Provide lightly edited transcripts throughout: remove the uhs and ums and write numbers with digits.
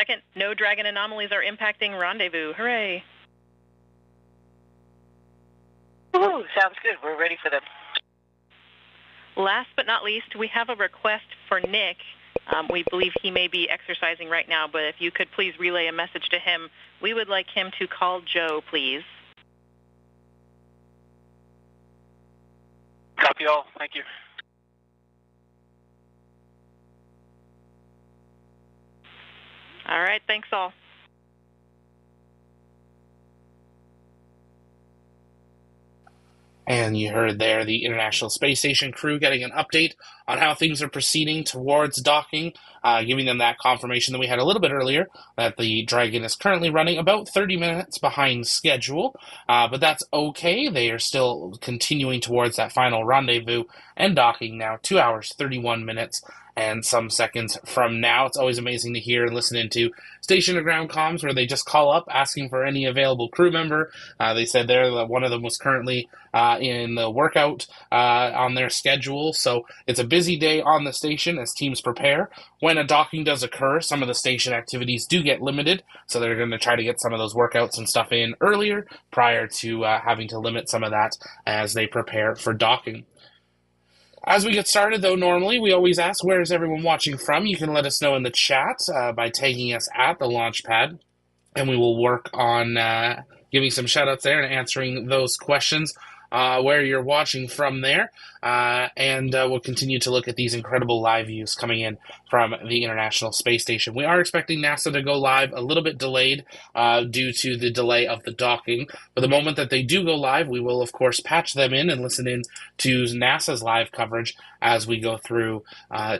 Second, no Dragon anomalies are impacting rendezvous. Hooray. Woohoo, sounds good. We're ready for them. Last but not least, we have a request for Nick. We believe he may be exercising right now, but if you could please relay a message to him, we would like him to call Joe, please. Copy all. Thank you. All right, thanks all. And you heard there the International Space Station crew getting an update on how things are proceeding towards docking, giving them that confirmation that we had a little bit earlier, that the Dragon is currently running about 30 minutes behind schedule, but that's okay. They are still continuing towards that final rendezvous and docking now, 2 hours, 31 minutes, and some seconds from now. It's always amazing to hear and listen into station-to-ground comms where they just call up asking for any available crew member. They said there that one of them was currently in the workout on their schedule, so it's a busy day on the station as teams prepare. When a docking does occur, some of the station activities do get limited, so they're going to try to get some of those workouts and stuff in earlier prior to having to limit some of that as they prepare for docking. As we get started, though, normally we always ask, where is everyone watching from? You can let us know in the chat by tagging us at the launch pad, and we will work on giving some shout-outs there and answering those questions where you're watching from there. And we'll continue to look at these incredible live views coming in from the International Space Station. We are expecting NASA to go live a little bit delayed due to the delay of the docking. But the moment that they do go live, we will, of course, patch them in and listen in to NASA's live coverage as we go through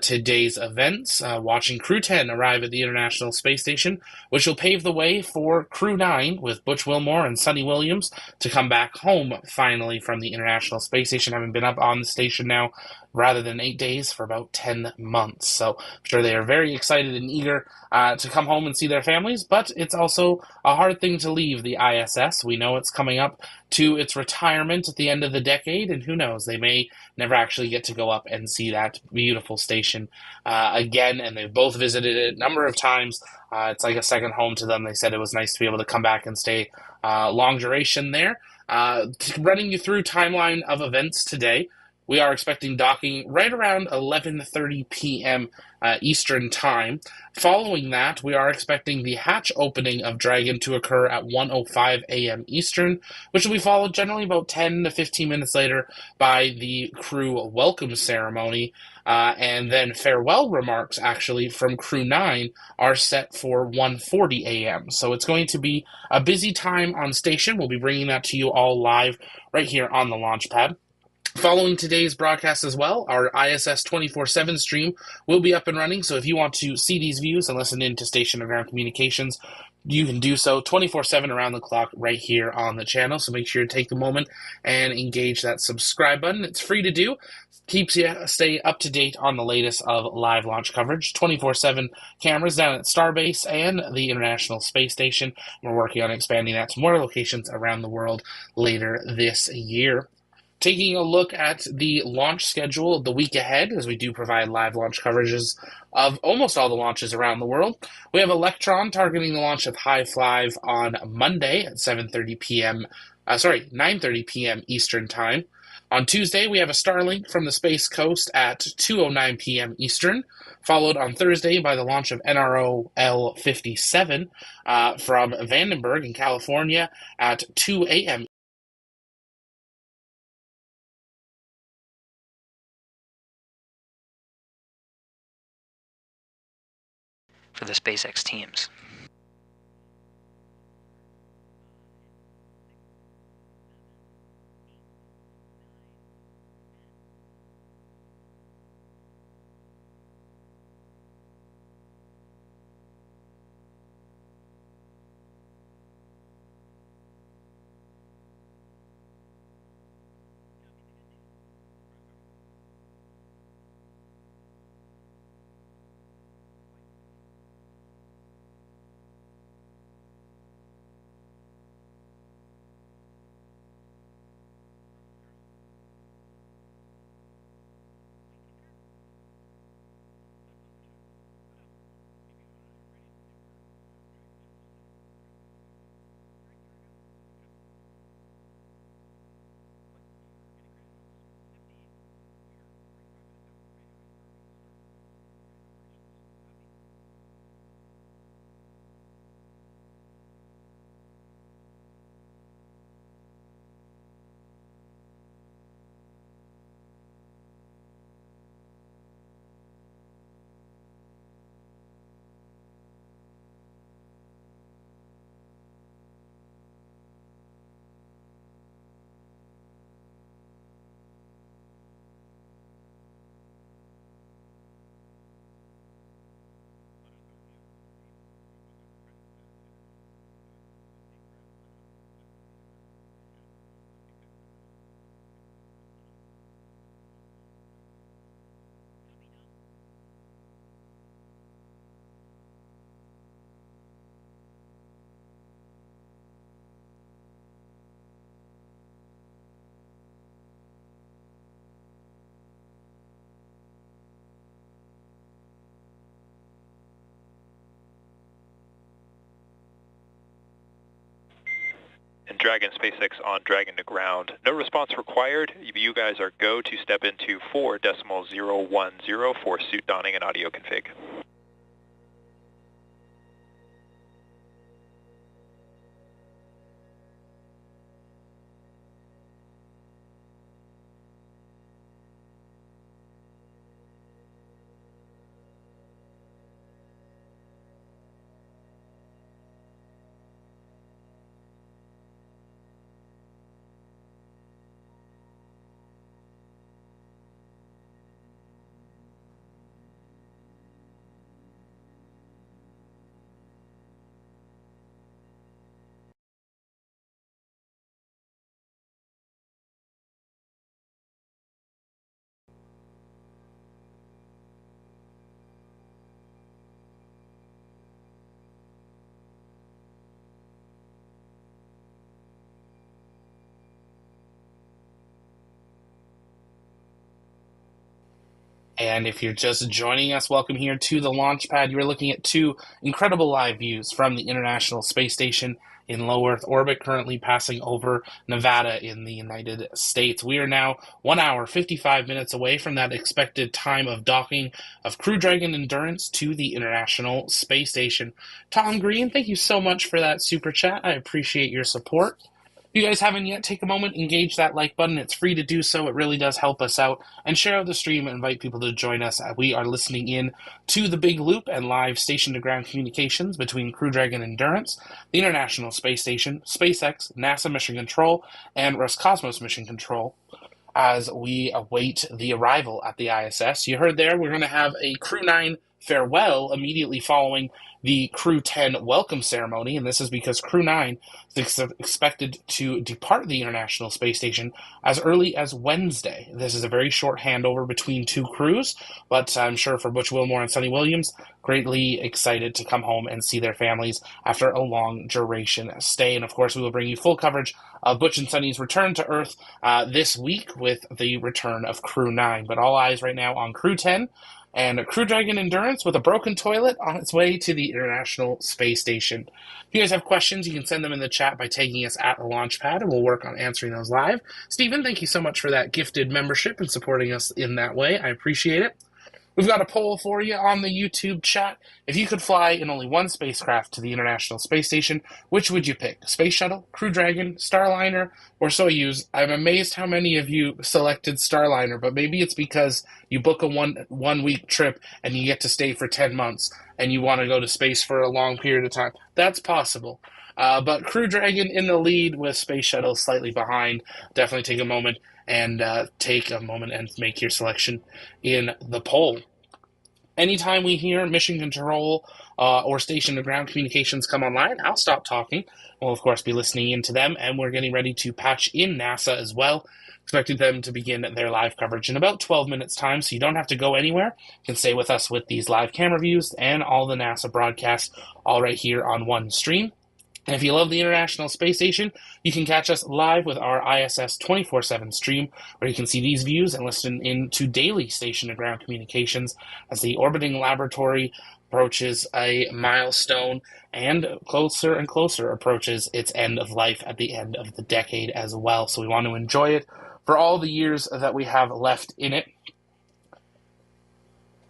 today's events. Watching Crew 10 arrive at the International Space Station, which will pave the way for Crew 9 with Butch Wilmore and Sonny Williams to come back home finally from the International Space Station, having been up on the station now rather than 8 days for about 10 months. So I'm sure they are very excited and eager to come home and see their families, but it's also a hard thing to leave the ISS. We know it's coming up to its retirement at the end of the decade, and who knows, they may never actually get to go up and see that beautiful station again, and they've both visited it a number of times. It's like a second home to them. They said it was nice to be able to come back and stay long duration there. Running you through timeline of events today, we are expecting docking right around 11:30 p.m. Eastern Time. Following that, we are expecting the hatch opening of Dragon to occur at 1:05 a.m. Eastern, which will be followed generally about 10 to 15 minutes later by the crew welcome ceremony. And then farewell remarks, actually, from Crew 9 are set for 1:40 a.m. So it's going to be a busy time on station. We'll be bringing that to you all live right here on the launch pad. Following today's broadcast as well, our ISS 24/7 stream will be up and running, so if you want to see these views and listen in to station-to-ground communications, you can do so 24/7 around the clock right here on the channel, so make sure to take a moment and engage that subscribe button. It's free to do. Keeps you stay up to date on the latest of live launch coverage. 24/7 cameras down at Starbase and the International Space Station. We're working on expanding that to more locations around the world later this year. Taking a look at the launch schedule the week ahead, as we do provide live launch coverages of almost all the launches around the world. We have Electron targeting the launch of High Five on Monday at 9:30 p.m. Eastern Time. On Tuesday, we have a Starlink from the Space Coast at 2:09 p.m. Eastern, followed on Thursday by the launch of NRO L57 from Vandenberg in California at 2 a.m. for the SpaceX teams. Dragon SpaceX on Dragon to ground. No response required. You guys are go to step into 4.010 for suit donning and audio config. And if you're just joining us, welcome here to the launch pad. You're looking at two incredible live views from the International Space Station in low Earth orbit, currently passing over Nevada in the United States. We are now 1 hour, 55 minutes away from that expected time of docking of Crew Dragon Endurance to the International Space Station. Tom Green, thank you so much for that super chat. I appreciate your support. If you guys haven't yet, take a moment, engage that like button. It's free to do so. It really does help us out. And share out the stream and invite people to join us. We are listening in to the Big Loop and live station-to-ground communications between Crew Dragon Endurance, the International Space Station, SpaceX, NASA Mission Control, and Roscosmos Mission Control as we await the arrival at the ISS. You heard there, we're going to have a Crew 9 farewell immediately following the Crew 10 welcome ceremony, and this is because Crew 9 is expected to depart the International Space Station as early as Wednesday. This is a very short handover between two crews, but I'm sure for Butch Wilmore and Sonny Williams, greatly excited to come home and see their families after a long duration stay. And of course, we will bring you full coverage of Butch and Sonny's return to Earth this week with the return of Crew 9. But all eyes right now on Crew 10, and Crew Dragon Endurance with a broken toilet on its way to the International Space Station. If you guys have questions, you can send them in the chat by tagging us at the Launchpad, and we'll work on answering those live. Stephen, thank you so much for that gifted membership and supporting us in that way. I appreciate it. We've got a poll for you on the YouTube chat. If you could fly in only one spacecraft to the International Space Station, which would you pick? Space Shuttle, Crew Dragon, Starliner, or Soyuz? I'm amazed how many of you selected Starliner, but maybe it's because you book a one week trip and you get to stay for 10 months and you want to go to space for a long period of time. That's possible. But Crew Dragon in the lead with Space Shuttle slightly behind. Definitely take a moment and make your selection in the poll. Anytime we hear mission control or station-to-ground communications come online, I'll stop talking. We'll, of course, be listening in to them, and we're getting ready to patch in NASA as well, expecting them to begin their live coverage in about 12 minutes' time, so you don't have to go anywhere. You can stay with us with these live camera views and all the NASA broadcasts all right here on one stream. And if you love the International Space Station, you can catch us live with our ISS 24/7 stream, where you can see these views and listen in to daily station-to-ground communications as the orbiting laboratory approaches a milestone and closer approaches its end of life at the end of the decade as well. So we want to enjoy it for all the years that we have left in it.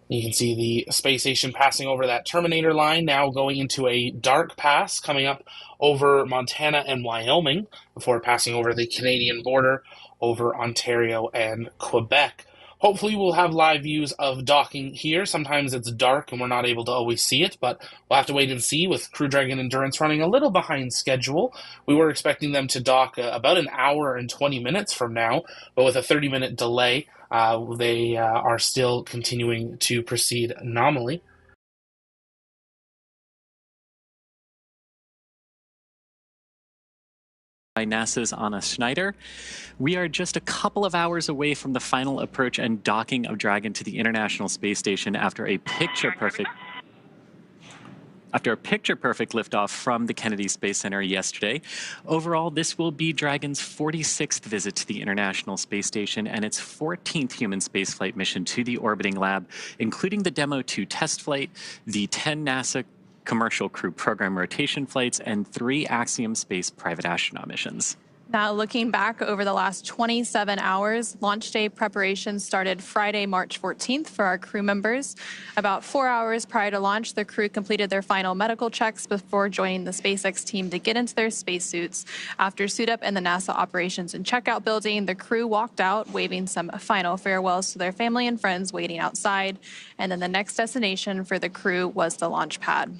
You can see the space station passing over that Terminator line, now going into a dark pass coming up over Montana and Wyoming before passing over the Canadian border over Ontario and Quebec. Hopefully we'll have live views of docking here. Sometimes it's dark and we're not able to always see it, but we'll have to wait and see with Crew Dragon Endurance running a little behind schedule. We were expecting them to dock about an hour and 20 minutes from now, but with a 30-minute delay, they are still continuing to proceed nominally. By NASA's Anna Schneider. We are just a couple of hours away from the final approach and docking of Dragon to the International Space Station after a picture-perfect liftoff from the Kennedy Space Center yesterday. Overall, this will be Dragon's 46th visit to the International Space Station and its 14th human spaceflight mission to the orbiting lab, including the Demo 2 test flight, the 10 NASA commercial crew program rotation flights, and 3 Axiom Space private astronaut missions. Now, looking back over the last 27 hours, launch day preparations started Friday, March 14th for our crew members. About 4 hours prior to launch, the crew completed their final medical checks before joining the SpaceX team to get into their spacesuits. After suit up in the NASA Operations and Checkout building, the crew walked out, waving some final farewells to their family and friends waiting outside. And then the next destination for the crew was the launch pad.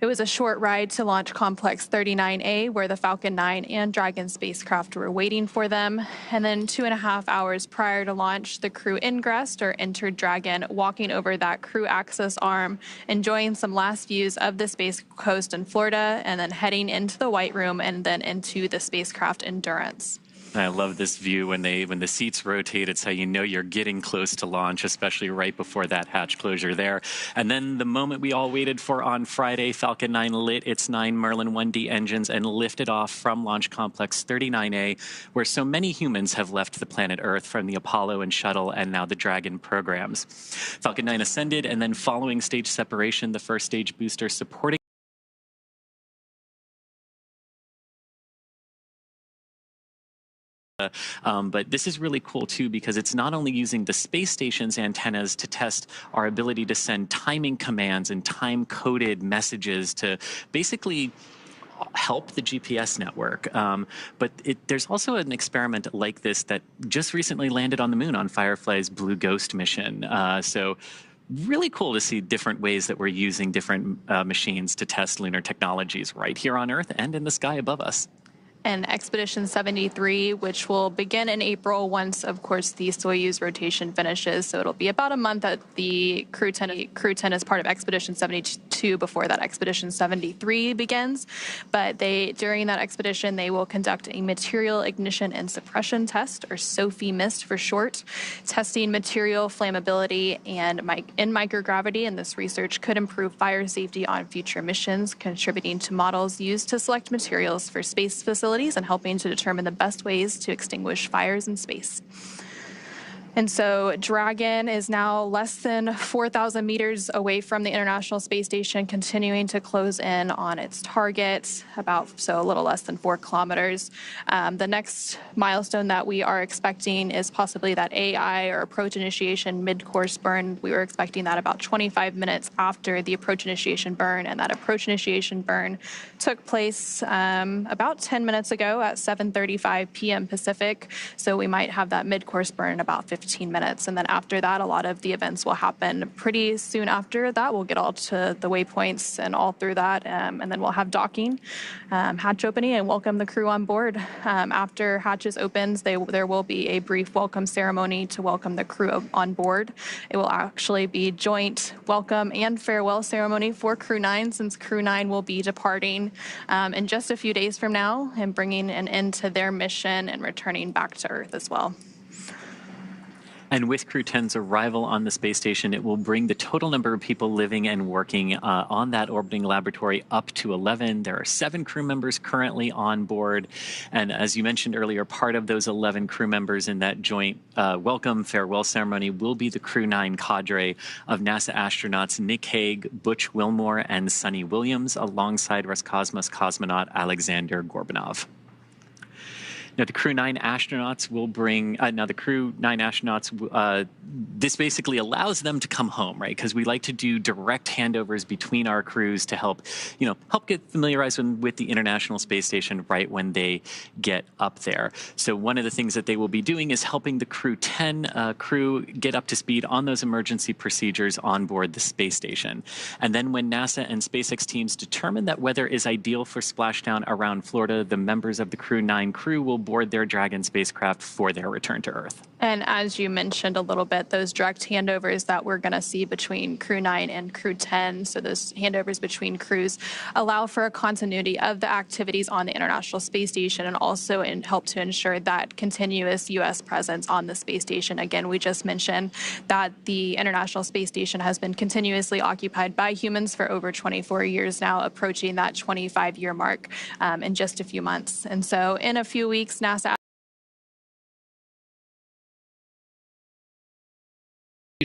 It was a short ride to Launch Complex 39A, where the Falcon 9 and Dragon spacecraft were waiting for them. And then 2.5 hours prior to launch, the crew ingressed or entered Dragon, walking over that crew access arm, enjoying some last views of the Space Coast in Florida, and then heading into the White Room and then into the spacecraft Endurance. I love this view when the seats rotate. It's how you know you're getting close to launch, especially right before that hatch closure there. And then the moment we all waited for on Friday, Falcon 9 lit its 9 Merlin 1D engines and lifted off from Launch Complex 39A, where so many humans have left the planet Earth from the Apollo and Shuttle and now the Dragon programs. Falcon 9 ascended, and then following stage separation, the first stage booster supporting but this is really cool too, because it's not only using the space station's antennas to test our ability to send timing commands and time-coded messages to basically help the GPS network. But there's also an experiment like this that just recently landed on the moon on Firefly's Blue Ghost mission. So really cool to see different ways that we're using different machines to test lunar technologies right here on Earth and in the sky above us. And Expedition 73, which will begin in April once, of course, the Soyuz rotation finishes. So it'll be about a month that the Crew 10 is part of Expedition 72 before that Expedition 73 begins. But during that expedition, they will conduct a material ignition and suppression test, or SOFI MIST for short, testing material flammability and in microgravity. And this research could improve fire safety on future missions, contributing to models used to select materials for space facilities and helping to determine the best ways to extinguish fires in space. And so Dragon is now less than 4,000 meters away from the International Space Station, continuing to close in on its target, a little less than 4 kilometers. The next milestone that we are expecting is possibly that AI, or approach initiation mid-course burn. We were expecting that about 25 minutes after the approach initiation burn, and that approach initiation burn took place about 10 minutes ago at 7:35 p.m. Pacific. So we might have that mid-course burn in about 15 minutes. And then after that, a lot of the events will happen pretty soon after that. We'll get all to the waypoints and all through that. And then we'll have docking, hatch opening, and welcome the crew on board. After hatches opens, there will be a brief welcome ceremony to welcome the crew on board. It will actually be joint welcome and farewell ceremony for Crew 9, since Crew 9 will be departing in just a few days from now and bringing an end to their mission and returning back to Earth as well. And with Crew 10's arrival on the space station, it will bring the total number of people living and working on that orbiting laboratory up to 11. There are 7 crew members currently on board. And as you mentioned earlier, part of those 11 crew members in that joint welcome farewell ceremony will be the Crew 9 cadre of NASA astronauts Nick Hague, Butch Wilmore, and Sunny Williams, alongside Roscosmos cosmonaut Alexander Gorbanov. Now, the Crew 9 astronauts will bring, this basically allows them to come home, right? Because we like to do direct handovers between our crews to help get familiarized with the International Space Station right when they get up there. So one of the things that they will be doing is helping the Crew 10 crew get up to speed on those emergency procedures on board the space station. And then when NASA and SpaceX teams determine that weather is ideal for splashdown around Florida, the members of the Crew 9 crew will board their Dragon spacecraft for their return to Earth. And as you mentioned a little bit, those direct handovers that we're going to see between Crew 9 and Crew 10, so those handovers between crews, allow for a continuity of the activities on the International Space Station and also help to ensure that continuous U.S. presence on the space station. Again, we just mentioned that the International Space Station has been continuously occupied by humans for over 24 years now, approaching that 25-year mark in just a few months. And so in a few weeks, NASA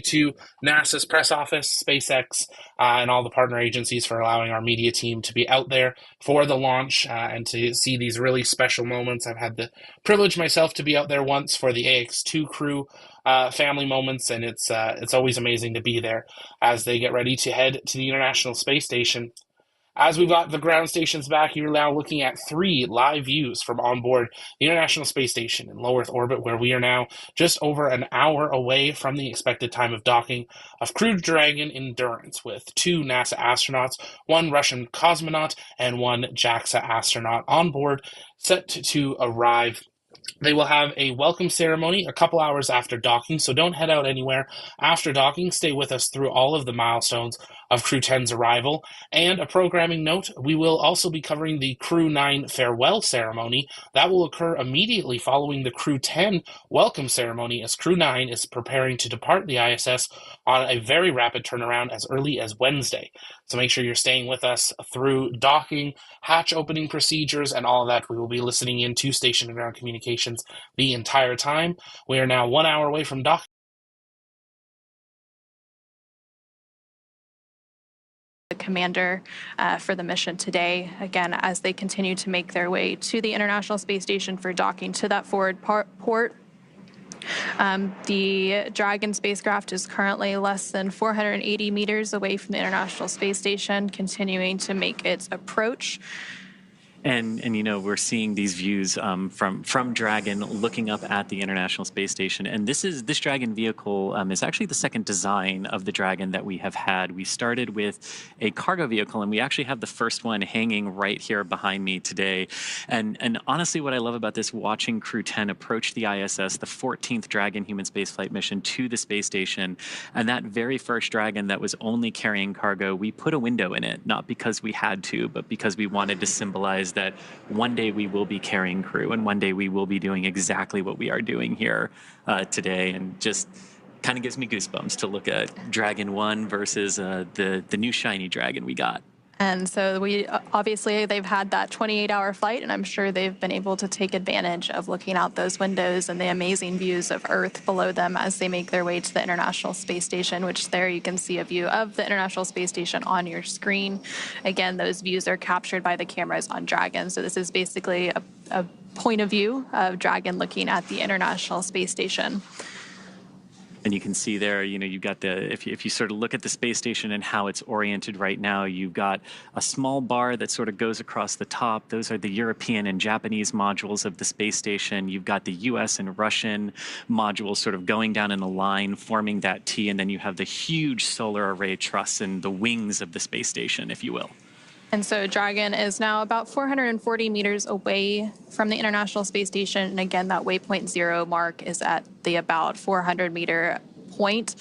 to NASA's press office, SpaceX, and all the partner agencies for allowing our media team to be out there for the launch and to see these really special moments. I've had the privilege myself to be out there once for the AX2 crew family moments, and it's always amazing to be there as they get ready to head to the International Space Station. As we've got the ground stations back, you're now looking at 3 live views from onboard the International Space Station in low Earth orbit, where we are now just over an hour away from the expected time of docking of Crew Dragon Endurance, with 2 NASA astronauts, 1 Russian cosmonaut, and 1 JAXA astronaut on board, set to arrive. They will have a welcome ceremony a couple hours after docking, so don't head out anywhere after docking. Stay with us through all of the milestones of Crew 10's arrival. And a programming note, we will also be covering the Crew 9 farewell ceremony. That will occur immediately following the Crew 10 welcome ceremony, as Crew 9 is preparing to depart the ISS on a very rapid turnaround as early as Wednesday. So make sure you're staying with us through docking, hatch opening procedures, and all of that. We will be listening in to station and ground communications the entire time. We are now 1 hour away from docking. The commander for the mission today, again, as they continue to make their way to the International Space Station for docking to that forward port. The Dragon spacecraft is currently less than 480 meters away from the International Space Station, continuing to make its approach. And you know, we're seeing these views from Dragon looking up at the International Space Station. And this Dragon vehicle is actually the second design of the Dragon that we have had. We started with a cargo vehicle, and we actually have the first one hanging right here behind me today. And honestly, what I love about this, watching Crew 10 approach the ISS, the 14th Dragon human spaceflight mission to the space station, and that very first Dragon that was only carrying cargo, we put a window in it, not because we had to, but because we wanted to symbolize that one day we will be carrying crew, and one day we will be doing exactly what we are doing here today. And just kind of gives me goosebumps to look at Dragon 1 versus the new shiny Dragon we got. And so obviously they've had that 28-hour flight, and I'm sure they've been able to take advantage of looking out those windows and the amazing views of Earth below them as they make their way to the International Space Station, which there you can see a view of the International Space Station on your screen. Again, those views are captured by the cameras on Dragon. So this is basically a point of view of Dragon looking at the International Space Station. And you can see there, you know, you've got if you sort of look at the space station and how it's oriented right now, you've got a small bar that sort of goes across the top. Those are the European and Japanese modules of the space station. You've got the US and Russian modules sort of going down in a line, forming that T, and then you have the huge solar array truss and the wings of the space station, if you will. And so Dragon is now about 440 meters away from the International Space Station. And again, that waypoint 0 mark is at the about 400-meter point.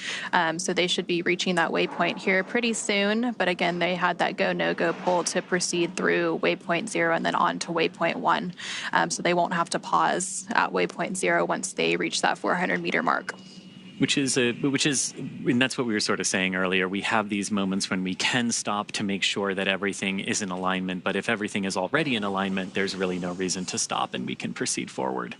So they should be reaching that waypoint here pretty soon. But again, they had that go, no-go pull to proceed through waypoint 0 and then on to waypoint 1. So they won't have to pause at waypoint 0 once they reach that 400-meter mark. Which is, and that's what we were sort of saying earlier. We have these moments when we can stop to make sure that everything is in alignment. But if everything is already in alignment, there's really no reason to stop, and we can proceed forward.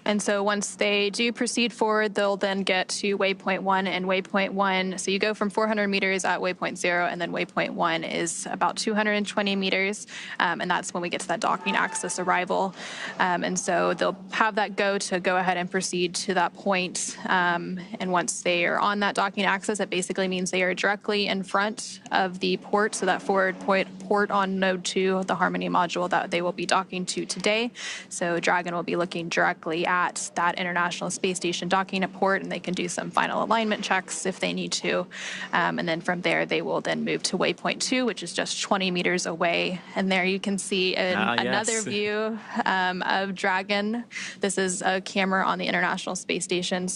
And so once they do proceed forward, they'll then get to waypoint 1 and waypoint 1. So you go from 400 meters at waypoint 0, and then waypoint 1 is about 220 meters. And that's when we get to that docking access arrival. And so they'll have that go ahead and proceed to that point. And once they are on that docking access, it basically means they are directly in front of the port. So that forward port on node 2, the Harmony module that they will be docking to today. So Dragon will be looking directly at that International Space Station docking at port, and they can do some final alignment checks if they need to. And then from there, they will then move to waypoint 2, which is just 20 meters away. And there you can see another view of Dragon. This is a camera on the International Space Station,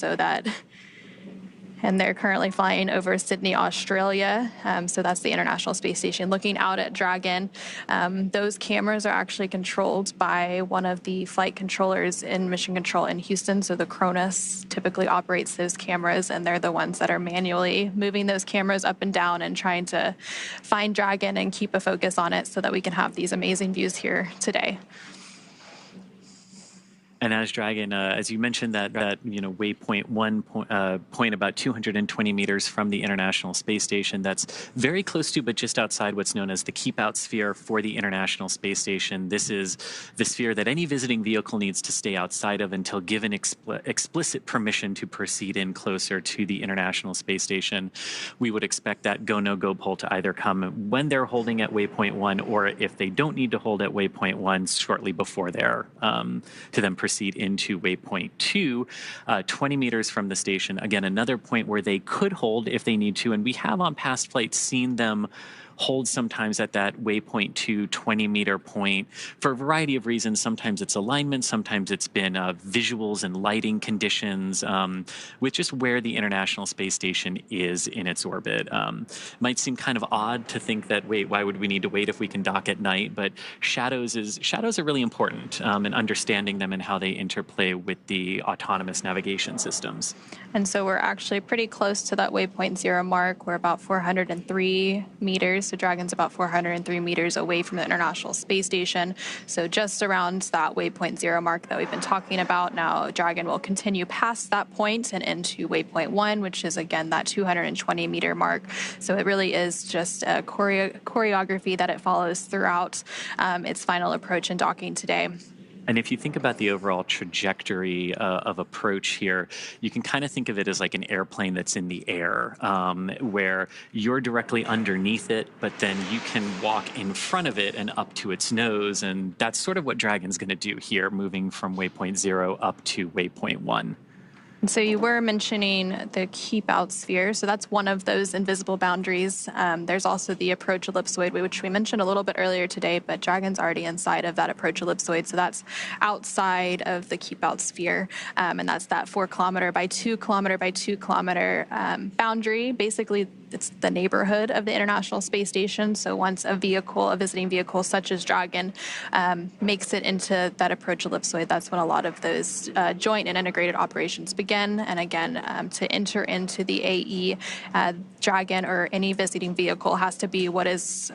and they're currently flying over Sydney, Australia. So that's the International Space Station looking out at Dragon. Those cameras are actually controlled by one of the flight controllers in Mission Control in Houston. So the Cronus typically operates those cameras, and they're the ones that are manually moving those cameras up and down and trying to find Dragon and keep a focus on it so that we can have these amazing views here today. And as Dragon, as you mentioned, that waypoint point about 220 meters from the International Space Station, that's very close to, but just outside what's known as the keep out sphere for the International Space Station. This is the sphere that any visiting vehicle needs to stay outside of until given explicit permission to proceed in closer to the International Space Station. We would expect that go no go poll to either come when they're holding at waypoint 1, or if they don't need to hold at waypoint 1, shortly before they're to then proceed into waypoint 2, 20 meters from the station. Again, another point where they could hold if they need to, and we have on past flights seen them hold sometimes at that waypoint 2 20-meter point for a variety of reasons. Sometimes it's alignment, sometimes it's been visuals and lighting conditions, with just where the International Space Station is in its orbit. Might seem kind of odd to think that, wait, why would we need to wait if we can dock at night? But shadows are really important in understanding them and how they interplay with the autonomous navigation systems. And so we're actually pretty close to that waypoint 0 mark. We're about 403 meters. So Dragon's about 403 meters away from the International Space Station. So just around that waypoint 0 mark that we've been talking about. Now Dragon will continue past that point and into waypoint 1, which is again that 220-meter mark. So it really is just a choreography that it follows throughout its final approach and docking today. And if you think about the overall trajectory of approach here, you can kind of think of it as like an airplane that's in the air, where you're directly underneath it, but then you can walk in front of it and up to its nose. And that's sort of what Dragon's going to do here, moving from waypoint 0 up to waypoint 1. And so you were mentioning the keep out sphere. So that's one of those invisible boundaries. There's also the approach ellipsoid, which we mentioned a little bit earlier today, but Dragon's already inside of that approach ellipsoid. So that's outside of the keep out sphere. And that's that 4 kilometer by 2 kilometer by 2 kilometer boundary. Basically, it's the neighborhood of the International Space Station. So once a visiting vehicle such as Dragon makes it into that approach ellipsoid, that's when a lot of those joint and integrated operations begin. And again, to enter into the AE, Dragon or any visiting vehicle has to be what is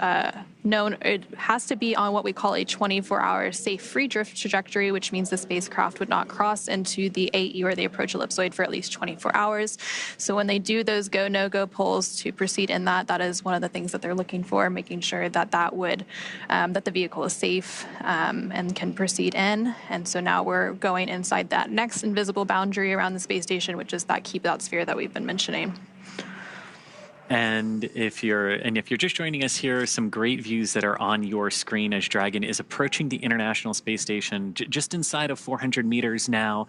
known, it has to be on what we call a 24-hour safe free drift trajectory, which means the spacecraft would not cross into the AE or the approach ellipsoid for at least 24 hours. So when they do those go, no-go polls to proceed in that is one of the things that they're looking for, making sure that that the vehicle is safe and can proceed in. And so now we're going inside that next invisible boundary around the space station, which is that keep out sphere that we've been mentioning. And if you're just joining us here, some great views that are on your screen as Dragon is approaching the International Space Station just inside of 400 meters now,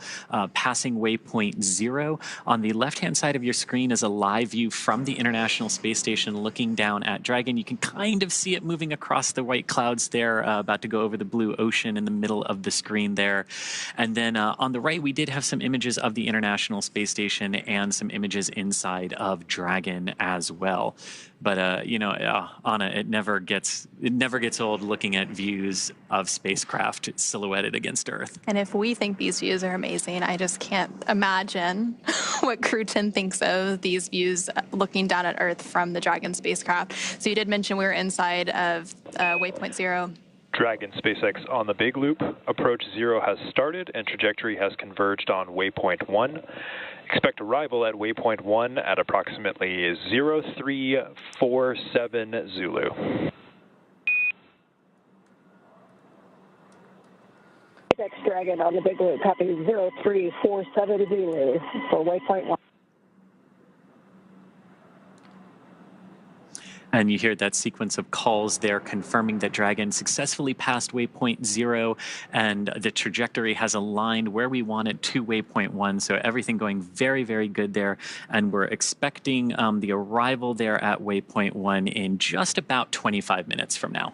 passing waypoint 0. On the left-hand side of your screen is a live view from the International Space Station looking down at Dragon. You can kind of see it moving across the white clouds there, about to go over the blue ocean in the middle of the screen there. And then on the right, we did have some images of the International Space Station and some images inside of Dragon as well. But Anna, it never gets old looking at views of spacecraft silhouetted against Earth. And if we think these views are amazing, I just can't imagine what Crew 10 thinks of these views looking down at Earth from the Dragon spacecraft. So you did mention we were inside of waypoint 0. Dragon SpaceX on the big loop. Approach 0 has started and trajectory has converged on waypoint 1. Expect arrival at waypoint 1 at approximately 0347 Zulu. SpaceX Dragon on the big loop, copy 0347 Zulu for waypoint 1. And you hear that sequence of calls there confirming that Dragon successfully passed waypoint 0 and the trajectory has aligned where we want it to waypoint 1. So everything going very, very good there. And we're expecting the arrival there at waypoint 1 in just about 25 minutes from now.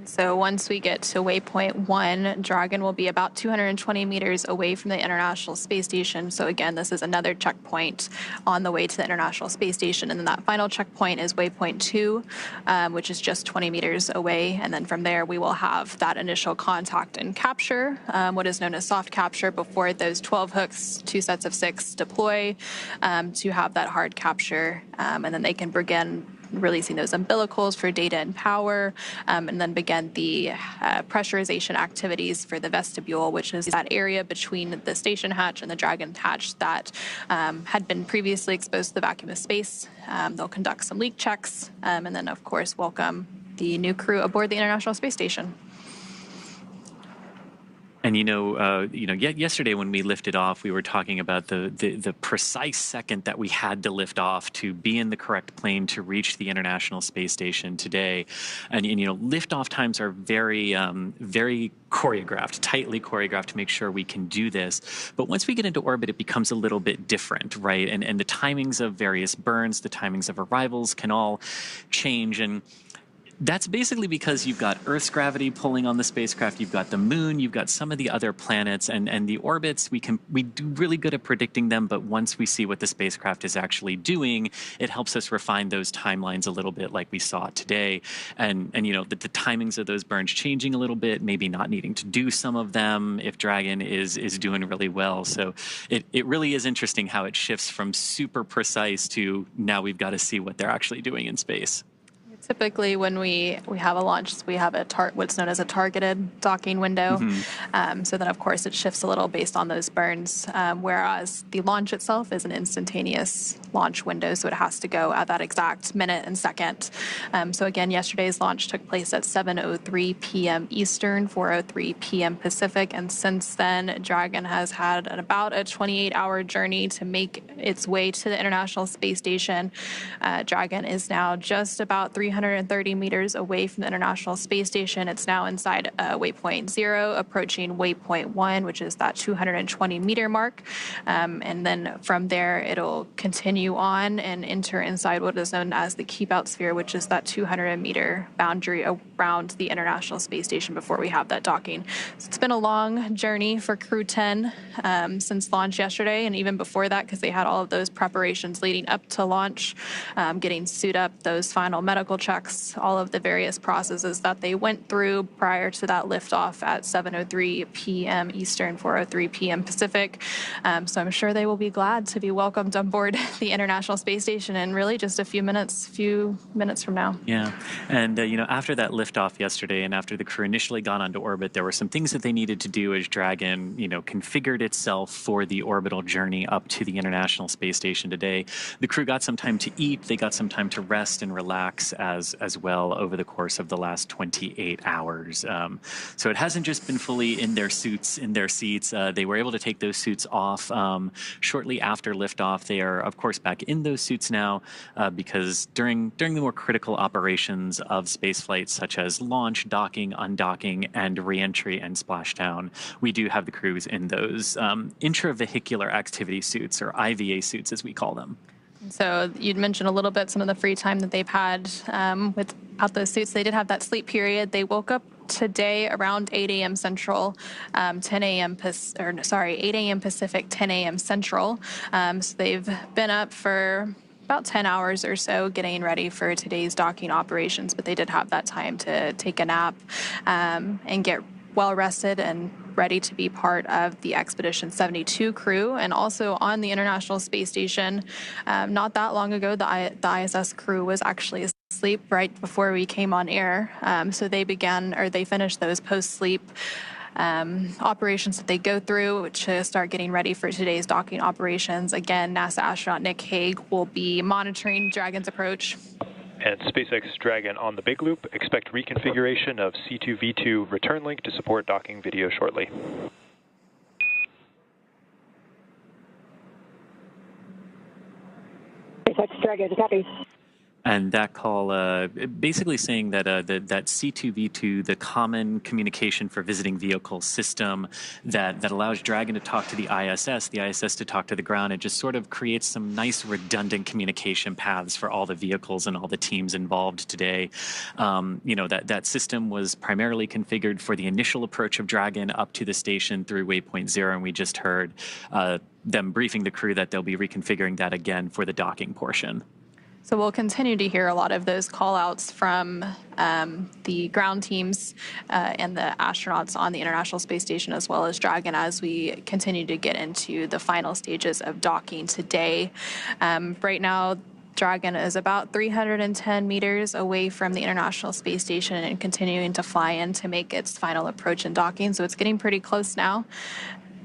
So once we get to waypoint 1, Dragon will be about 220 meters away from the International Space Station. So again, this is another checkpoint on the way to the International Space Station. And then that final checkpoint is waypoint 2, which is just 20 meters away. And then from there, we will have that initial contact and capture, what is known as soft capture, before those 12 hooks, 2 sets of 6 deploy to have that hard capture. And then they can begin releasing those umbilicals for data and power, and then begin the pressurization activities for the vestibule, which is that area between the station hatch and the Dragon hatch that had been previously exposed to the vacuum of space. They'll conduct some leak checks, and then, of course, welcome the new crew aboard the International Space Station. And yesterday when we lifted off, we were talking about the precise second that we had to lift off to be in the correct plane to reach the International Space Station today. And liftoff times are very, very choreographed, tightly choreographed to make sure we can do this. But once we get into orbit, it becomes a little bit different, right? And the timings of various burns, the timings of arrivals can all change. And that's basically because you've got Earth's gravity pulling on the spacecraft, you've got the moon, you've got some of the other planets, and the orbits, we do really good at predicting them, but once we see what the spacecraft is actually doing, it helps us refine those timelines a little bit like we saw today. And the timings of those burns changing a little bit, maybe not needing to do some of them if Dragon is doing really well. So it really is interesting how it shifts from super precise to now we've got to see what they're actually doing in space. Typically, when we have a launch, we have what's known as a targeted docking window. So then, of course, it shifts a little based on those burns, whereas the launch itself is an instantaneous launch window, so it has to go at that exact minute and second. So again, yesterday's launch took place at 7:03 p.m. Eastern, 4:03 p.m. Pacific, and since then, Dragon has had about a 28-hour journey to make its way to the International Space Station. Dragon is now just about 330 meters away from the International Space Station. It's now inside waypoint 0, approaching waypoint 1, which is that 220-meter mark. And then from there, it'll continue on and enter inside what is known as the keep-out sphere, which is that 200-meter boundary around the International Space Station before we have that docking. So it's been a long journey for Crew 10 since launch yesterday, and even before that, because they had all of those preparations leading up to launch, getting suit up, those final medical checks, all of the various processes that they went through prior to that liftoff at 7:03 p.m. Eastern, 4:03 p.m. Pacific. So I'm sure they will be glad to be welcomed on board the International Space Station in really just a few minutes from now. Yeah, and after that liftoff yesterday, and after the crew initially got onto orbit, there were some things that they needed to do as Dragon, configured itself for the orbital journey up to the International Space Station today. The crew got some time to eat, they got some time to rest and relax as well over the course of the last 28 hours. So it hasn't just been fully in their suits, in their seats. They were able to take those suits off shortly after liftoff. They are, of course, back in those suits now because during the more critical operations of spaceflight, such as launch, docking, undocking, and reentry and splashdown, we do have the crews in those intravehicular activity suits, or IVA suits as we call them. So you'd mentioned a little bit some of the free time that they've had without those suits. They did have that sleep period. They woke up today around 8 a.m. Central, 8 a.m. Pacific, 10 a.m. Central. So they've been up for about 10 hours or so getting ready for today's docking operations, but they did have that time to take a nap and get well rested and ready to be part of the Expedition 72 crew. And also on the International Space Station, not that long ago, the ISS crew was actually asleep right before we came on air. So they finished those post-sleep operations that they go through to start getting ready for today's docking operations. Again, NASA astronaut Nick Hague will be monitoring Dragon's approach. And SpaceX Dragon on the big loop. Expect reconfiguration of C2V2 return link to support docking video shortly. SpaceX Dragon, copy. And that call basically saying that that C2V2, the common communication for visiting vehicle system that allows Dragon to talk to the ISS to talk to the ground, it just sort of creates some nice redundant communication paths for all the vehicles and all the teams involved today. That system was primarily configured for the initial approach of Dragon up to the station through waypoint 0, and we just heard them briefing the crew that they'll be reconfiguring that again for the docking portion. So we'll continue to hear a lot of those call-outs from the ground teams and the astronauts on the International Space Station, as well as Dragon, as we continue to get into the final stages of docking today. Right now, Dragon is about 310 meters away from the International Space Station and continuing to fly in to make its final approach and docking. So it's getting pretty close now.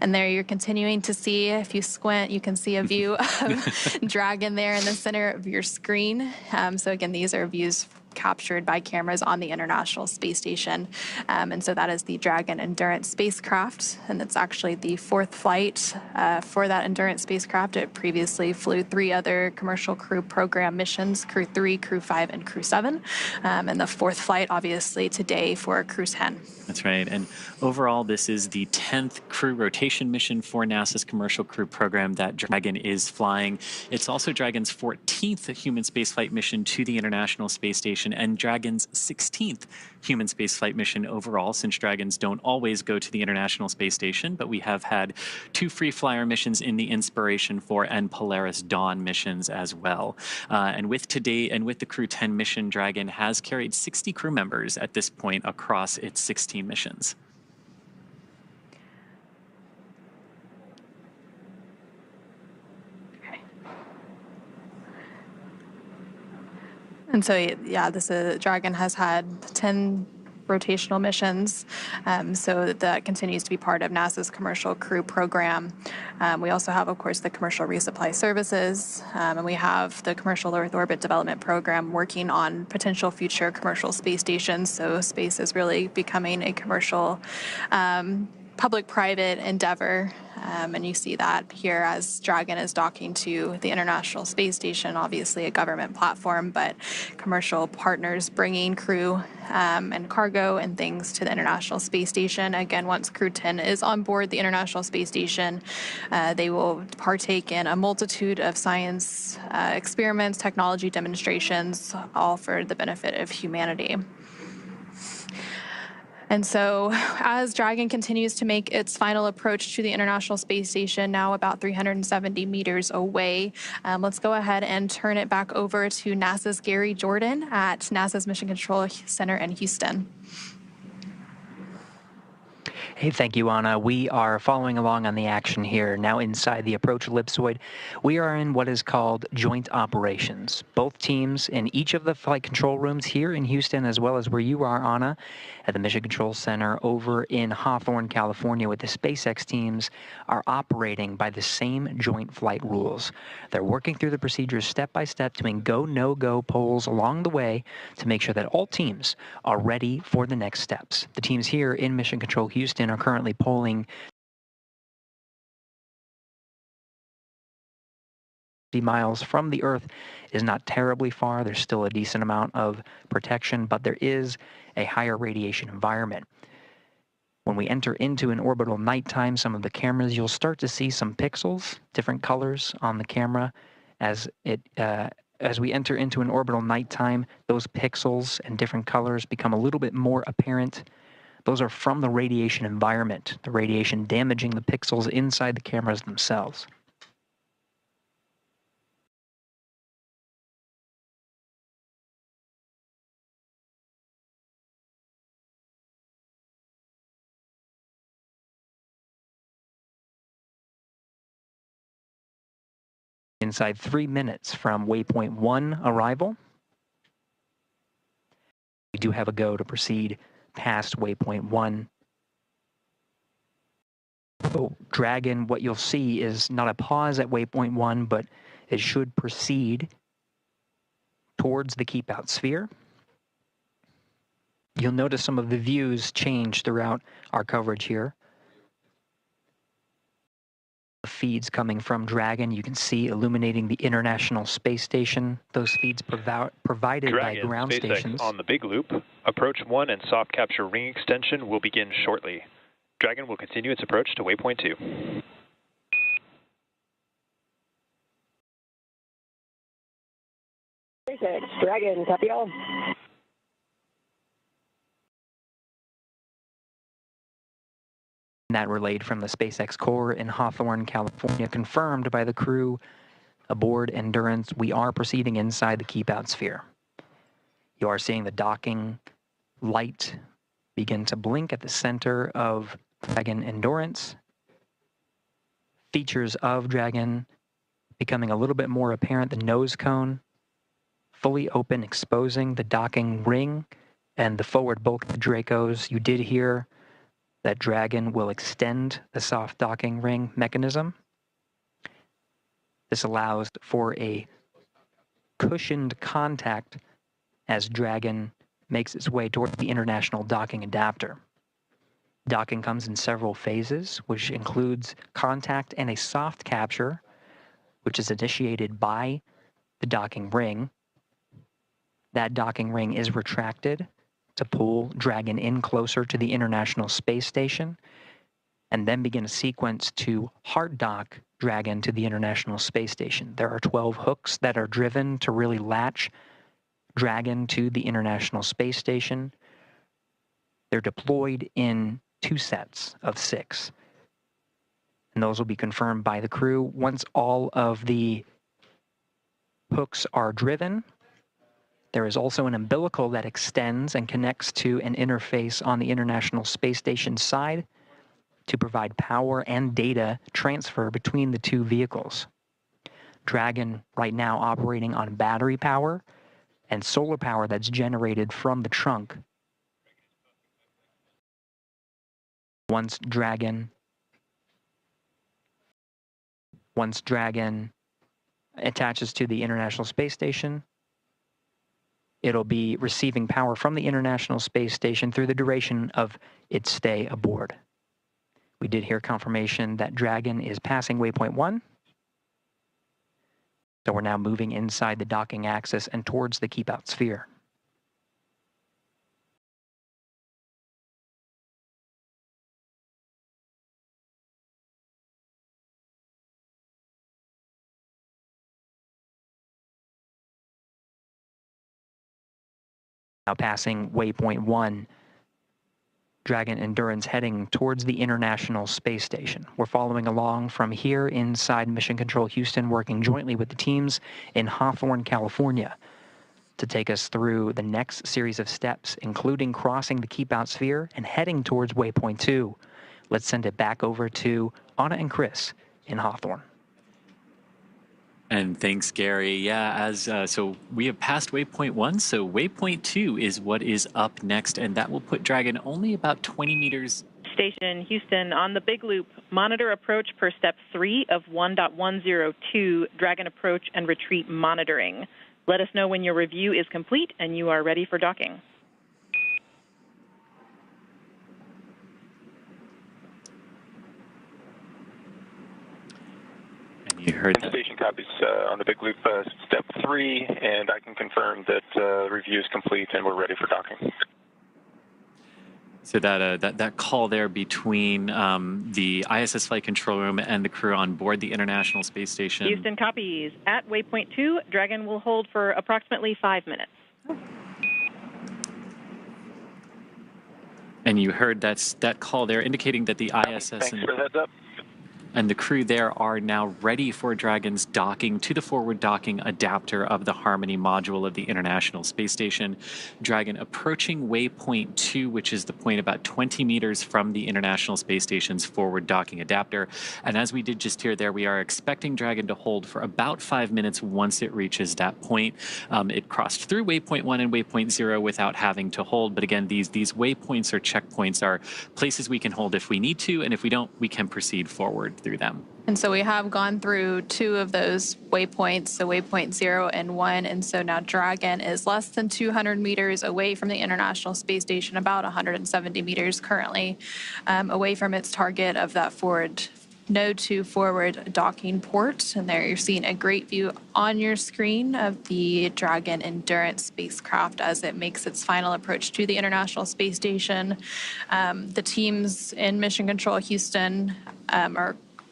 And there you're continuing to see, if you squint, you can see a view of Dragon there in the center of your screen. So again, these are views captured by cameras on the International Space Station. And so that is the Dragon Endurance spacecraft. And it's actually the fourth flight for that Endurance spacecraft. It previously flew 3 other commercial crew program missions, Crew 3, Crew 5, and Crew 7. And the fourth flight, obviously, today for Crew 10. That's right. And overall, this is the 10th crew rotation mission for NASA's Commercial Crew Program that Dragon is flying. It's also Dragon's 14th human spaceflight mission to the International Space Station and Dragon's 16th human spaceflight mission overall, since Dragons don't always go to the International Space Station, but we have had 2 free flyer missions in the Inspiration 4 and Polaris Dawn missions as well. And with the Crew 10 mission, Dragon has carried 60 crew members at this point across its 16 missions. And so, yeah, Dragon has had 10 rotational missions, so that continues to be part of NASA's Commercial Crew Program. We also have, of course, the Commercial Resupply Services, and we have the Commercial Earth Orbit Development Program working on potential future commercial space stations. So space is really becoming a commercial public-private endeavor, and you see that here as Dragon is docking to the International Space Station, obviously a government platform, but commercial partners bringing crew and cargo and things to the International Space Station. Again, once Crew 10 is on board the International Space Station, they will partake in a multitude of science experiments, technology demonstrations, all for the benefit of humanity. And so as Dragon continues to make its final approach to the International Space Station, now about 370 meters away, let's go ahead and turn it back over to NASA's Gary Jordan at NASA's Mission Control Center in Houston. Hey, thank you, Anna. We are following along on the action here. Now inside the approach ellipsoid, we are in what is called joint operations. Both teams in each of the flight control rooms here in Houston, as well as where you are, Anna, at the Mission Control Center over in Hawthorne, California, with the SpaceX teams, are operating by the same joint flight rules. They're working through the procedures step by step, doing go, no-go polls along the way to make sure that all teams are ready for the next steps. The teams here in Mission Control Houston are currently polling miles from the Earth. Is not terribly far. There's still a decent amount of protection, but there is a higher radiation environment. When we enter into an orbital nighttime, some of the cameras, you'll start to see some pixels, different colors on the camera. As we enter into an orbital nighttime, those pixels and different colors become a little bit more apparent. Those are from the radiation environment, the radiation damaging the pixels inside the cameras themselves. Inside 3 minutes from waypoint 1 arrival, we do have a go to proceed past waypoint 1. So Dragon, what you'll see is not a pause at waypoint 1, but it should proceed towards the keep out sphere. You'll notice some of the views change throughout our coverage here. Feeds coming from Dragon, you can see illuminating the International Space Station. Those feeds provided by ground SpaceX stations. On the big loop, approach 1 and soft capture ring extension will begin shortly. Dragon will continue its approach to waypoint 2. SpaceX, Dragon, copy all. That relayed from the SpaceX core in Hawthorne, California, confirmed by the crew aboard Endurance. We are proceeding inside the keep out sphere. You are seeing the docking light begin to blink at the center of Dragon Endurance. Features of Dragon becoming a little bit more apparent. The nose cone fully open, exposing the docking ring and the forward bulk of the Dracos. You did hear that Dragon will extend the soft docking ring mechanism. This allows for a cushioned contact as Dragon makes its way toward the international docking adapter. Docking comes in several phases, which includes contact and a soft capture, which is initiated by the docking ring. That docking ring is retracted to pull Dragon in closer to the International Space Station, and then begin a sequence to hard dock Dragon to the International Space Station. There are 12 hooks that are driven to really latch Dragon to the International Space Station. They're deployed in 2 sets of 6, and those will be confirmed by the crew. Once all of the hooks are driven, there is also an umbilical that extends and connects to an interface on the International Space Station side to provide power and data transfer between the 2 vehicles. Dragon right now operating on battery power and solar power that's generated from the trunk. Once Dragon attaches to the International Space Station, it'll be receiving power from the International Space Station through the duration of its stay aboard. We did hear confirmation that Dragon is passing waypoint 1. So we're now moving inside the docking axis and towards the keep-out sphere. Now passing waypoint 1, Dragon Endurance heading towards the International Space Station. We're following along from here inside Mission Control Houston, working jointly with the teams in Hawthorne, California, to take us through the next series of steps, including crossing the keep-out sphere and heading towards waypoint 2. Let's send it back over to Anna and Chris in Hawthorne. And thanks, Gary. Yeah, so we have passed waypoint 1, so waypoint 2 is what is up next, and that will put Dragon only about 20 meters. Station Houston, on the big loop, monitor approach per step 3 of 1.102, Dragon approach and retreat monitoring. Let us know when your review is complete and you are ready for docking. You heard that. Station copies on the big loop, step 3, and I can confirm that the review is complete and we're ready for docking. So that call there between the ISS flight control room and the crew on board the International Space Station. Houston copies. At waypoint 2, Dragon will hold for approximately 5 minutes. And you heard that call there indicating that the ISS Thanks for the heads up. and the crew there are now ready for Dragon's docking to the forward docking adapter of the Harmony module of the International Space Station. Dragon approaching waypoint 2, which is the point about 20 meters from the International Space Station's forward docking adapter. And as we did just hear there, we are expecting Dragon to hold for about 5 minutes once it reaches that point. It crossed through waypoint 1 and waypoint 0 without having to hold. But again, these waypoints or checkpoints are places we can hold if we need to, and if we don't, we can proceed forward through them. And so we have gone through 2 of those waypoints, so waypoint 0 and 1, and so now Dragon is less than 200 meters away from the International Space Station, about 170 meters currently away from its target of that forward node 2 forward docking port. And there you're seeing a great view on your screen of the Dragon Endurance spacecraft as it makes its final approach to the International Space Station. The teams in Mission Control Houston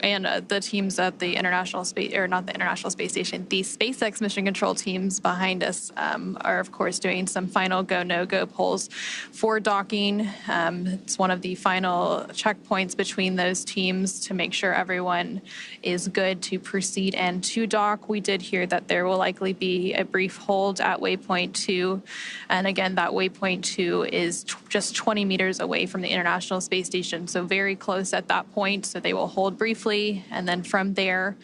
the teams at the International Space, or not the International Space Station, the SpaceX Mission Control teams behind us are, of course, doing some final go, no-go polls for docking. It's one of the final checkpoints between those teams to make sure everyone is good to proceed and to dock. We did hear that there will likely be a brief hold at waypoint 2. And again, that waypoint 2 is just 20 meters away from the International Space Station, so very close at that point. So they will hold briefly, and then from there,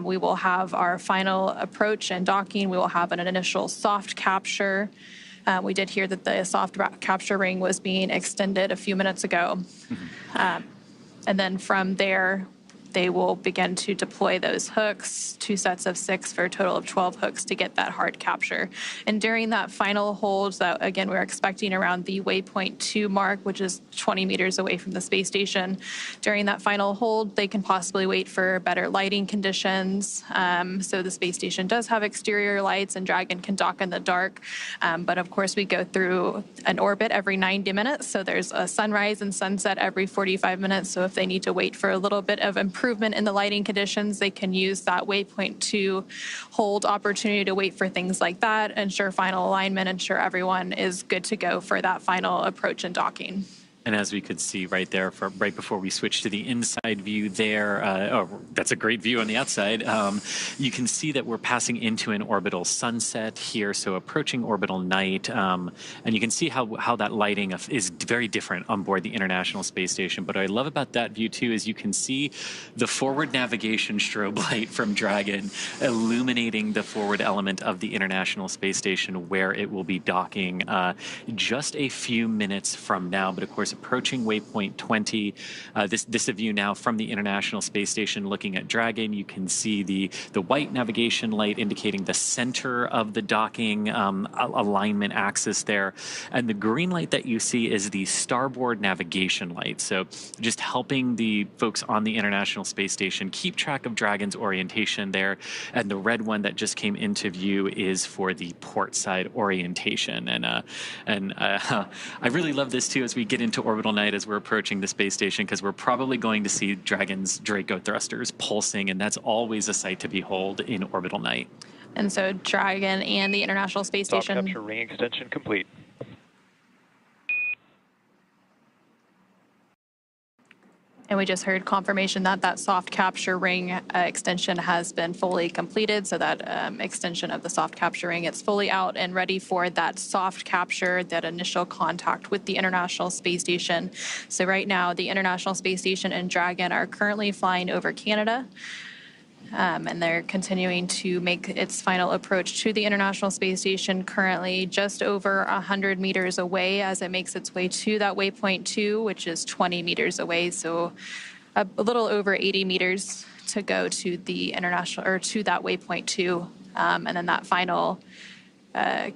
We will have our final approach and docking. We will have an initial soft capture. We did hear that the soft capture ring was being extended a few minutes ago. And then from there, they will begin to deploy those hooks, 2 sets of 6 for a total of 12 hooks to get that hard capture. And during that final hold, that again, we're expecting around the waypoint 2 mark, which is 20 meters away from the space station. During that final hold, they can possibly wait for better lighting conditions. So the space station does have exterior lights and Dragon can dock in the dark. But of course, we go through an orbit every 90 minutes. So there's a sunrise and sunset every 45 minutes. So if they need to wait for a little bit of improvement in the lighting conditions, they can use that waypoint 2 hold opportunity to wait for things like that, ensure final alignment, ensure everyone is good to go for that final approach and docking. And as we could see right there, right before we switch to the inside view there, that's a great view on the outside. You can see that we're passing into an orbital sunset here, so approaching orbital night. And you can see how that lighting is very different on board the International Space Station. But what I love about that view, too, is you can see the forward navigation strobe light from Dragon illuminating the forward element of the International Space Station where it will be docking just a few minutes from now. But of course, approaching waypoint 20. This is a view now from the International Space Station looking at Dragon. You can see the white navigation light indicating the center of the docking alignment axis there. And the green light that you see is the starboard navigation light. So just helping the folks on the International Space Station keep track of Dragon's orientation there. And the red one that just came into view is for the port side orientation. And I really love this too as we get into orbital night as we're approaching the space station, because we're probably going to see Dragon's Draco thrusters pulsing, and that's always a sight to behold in orbital night. And so Dragon and the International Space Station. Soft capture ring extension complete. And we just heard confirmation that that soft capture ring extension has been fully completed. So that extension of the soft capture ring, it's fully out and ready for that soft capture, that initial contact with the International Space Station. So right now, the International Space Station and Dragon are currently flying over Canada. And they're continuing to make its final approach to the International Space Station, currently just over 100 meters away as it makes its way to that waypoint 2, which is 20 meters away. So a little over 80 meters to go to the international, or to that waypoint 2. And then that final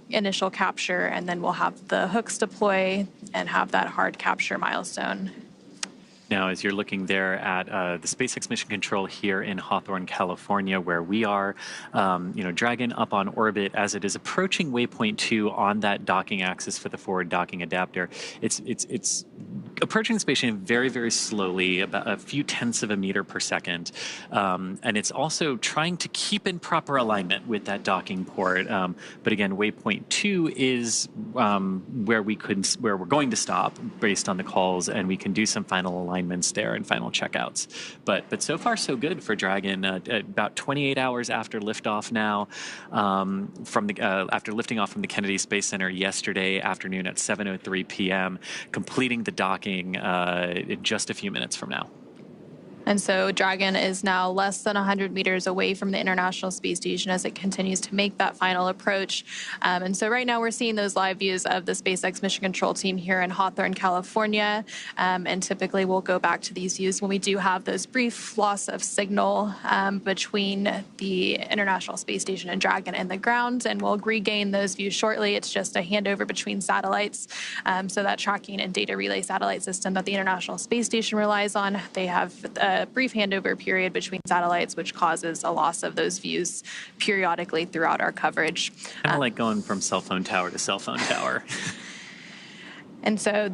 initial capture, and then we'll have the hooks deploy and have that hard capture milestone. Now, as you're looking there at the SpaceX Mission Control here in Hawthorne, California, where we are, Dragon up on orbit as it is approaching waypoint 2 on that docking axis for the forward docking adapter. It's approaching the space station very, very slowly, about a few tenths of a meter per second, and it's also trying to keep in proper alignment with that docking port. But again, waypoint 2 is where we're going to stop based on the calls, and we can do some final alignments there and final checkouts. But so far so good for Dragon. About 28 hours after liftoff now, after lifting off from the Kennedy Space Center yesterday afternoon at 7:03 p.m., completing the docking in just a few minutes from now. And so Dragon is now less than 100 meters away from the International Space Station as it continues to make that final approach. And so right now we're seeing those live views of the SpaceX Mission Control team here in Hawthorne, California. And typically we'll go back to these views when we do have those brief loss of signal between the International Space Station and Dragon and the ground. And we'll regain those views shortly. It's just a handover between satellites. So that tracking and data relay satellite system that the International Space Station relies on, they have a brief handover period between satellites, which causes a loss of those views periodically throughout our coverage. Kind of like going from cell phone tower to cell phone tower. And so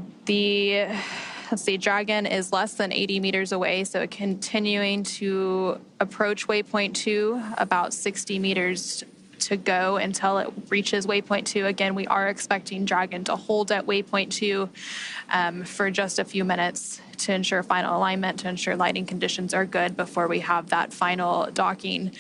Dragon is less than 80 meters away, so continuing to approach waypoint 2, about 60 meters to go until it reaches waypoint 2. Again, we are expecting Dragon to hold at waypoint 2 for just a few minutes to ensure final alignment, to ensure lighting conditions are good before we have that final docking.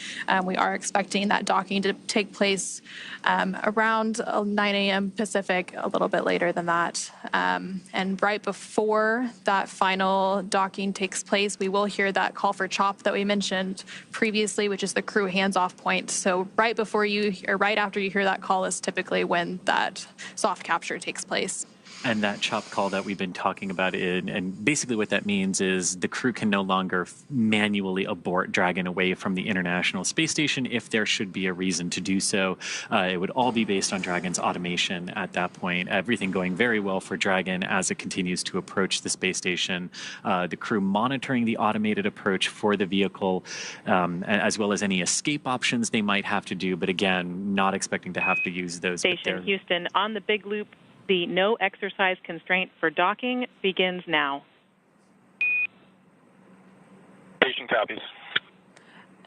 We are expecting that docking to take place around 9 a.m. Pacific, a little bit later than that. And right before that final docking takes place, we will hear that call for CHOP that we mentioned previously, which is the crew hands-off point. So right before you, or right after you hear that call is typically when that soft capture takes place. And that CHOP call that we've been talking about, and basically what that means is the crew can no longer manually abort Dragon away from the International Space Station if there should be a reason to do so. It would all be based on Dragon's automation at that point. Everything going very well for Dragon as it continues to approach the space station. The crew monitoring the automated approach for the vehicle, as well as any escape options they might have to do, but again, not expecting to have to use those. Station Houston, on the big loop, the no exercise constraint for docking begins now. Station copies.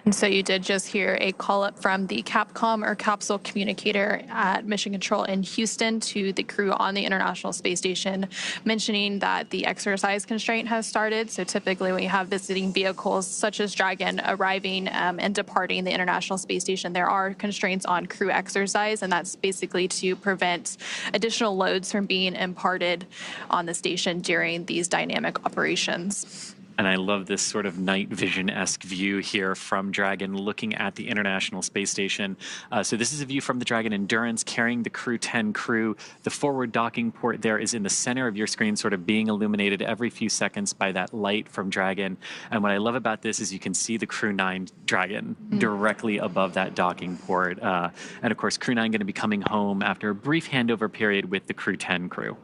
And so you did just hear a call up from the Capcom or capsule communicator at Mission Control in Houston to the crew on the International Space Station, mentioning that the exercise constraint has started. So typically when you have visiting vehicles such as Dragon arriving and departing the International Space Station, there are constraints on crew exercise, and that's basically to prevent additional loads from being imparted on the station during these dynamic operations. And I love this sort of night vision-esque view here from Dragon looking at the International Space Station. So this is a view from the Dragon Endurance carrying the Crew 10 crew. The forward docking port there is in the center of your screen, sort of being illuminated every few seconds by that light from Dragon. And what I love about this is you can see the Crew 9 Dragon directly above that docking port. And of course, Crew 9 going to be coming home after a brief handover period with the Crew 10 crew.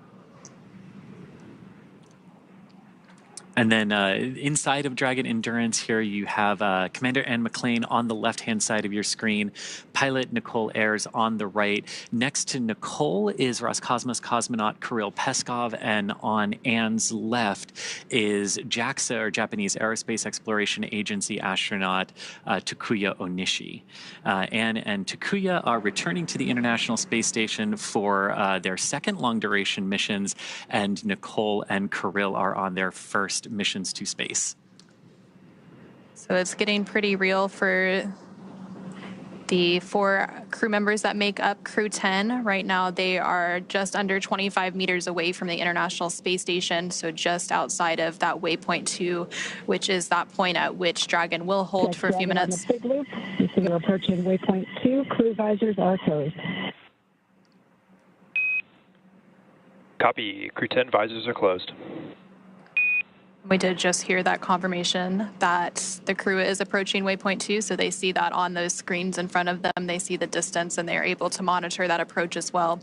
And then inside of Dragon Endurance here, you have Commander Anne McLean on the left-hand side of your screen, pilot Nicole Ayers on the right. Next to Nicole is Roscosmos cosmonaut Kirill Peskov, and on Anne's left is JAXA, or Japanese Aerospace Exploration Agency astronaut Takuya Onishi. Anne and Takuya are returning to the International Space Station for their second long-duration missions, and Nicole and Kirill are on their first missions to space. So it's getting pretty real for the 4 crew members that make up Crew 10. Right now, they are just under 25 meters away from the International Space Station, so just outside of that waypoint 2, which is that point at which Dragon will hold for a few minutes. On the big loop, you see we're approaching waypoint 2. Crew visors are closed. Copy. Crew 10 visors are closed. We did just hear that confirmation that the crew is approaching waypoint 2, so they see that on those screens in front of them. They see the distance, and they're able to monitor that approach as well.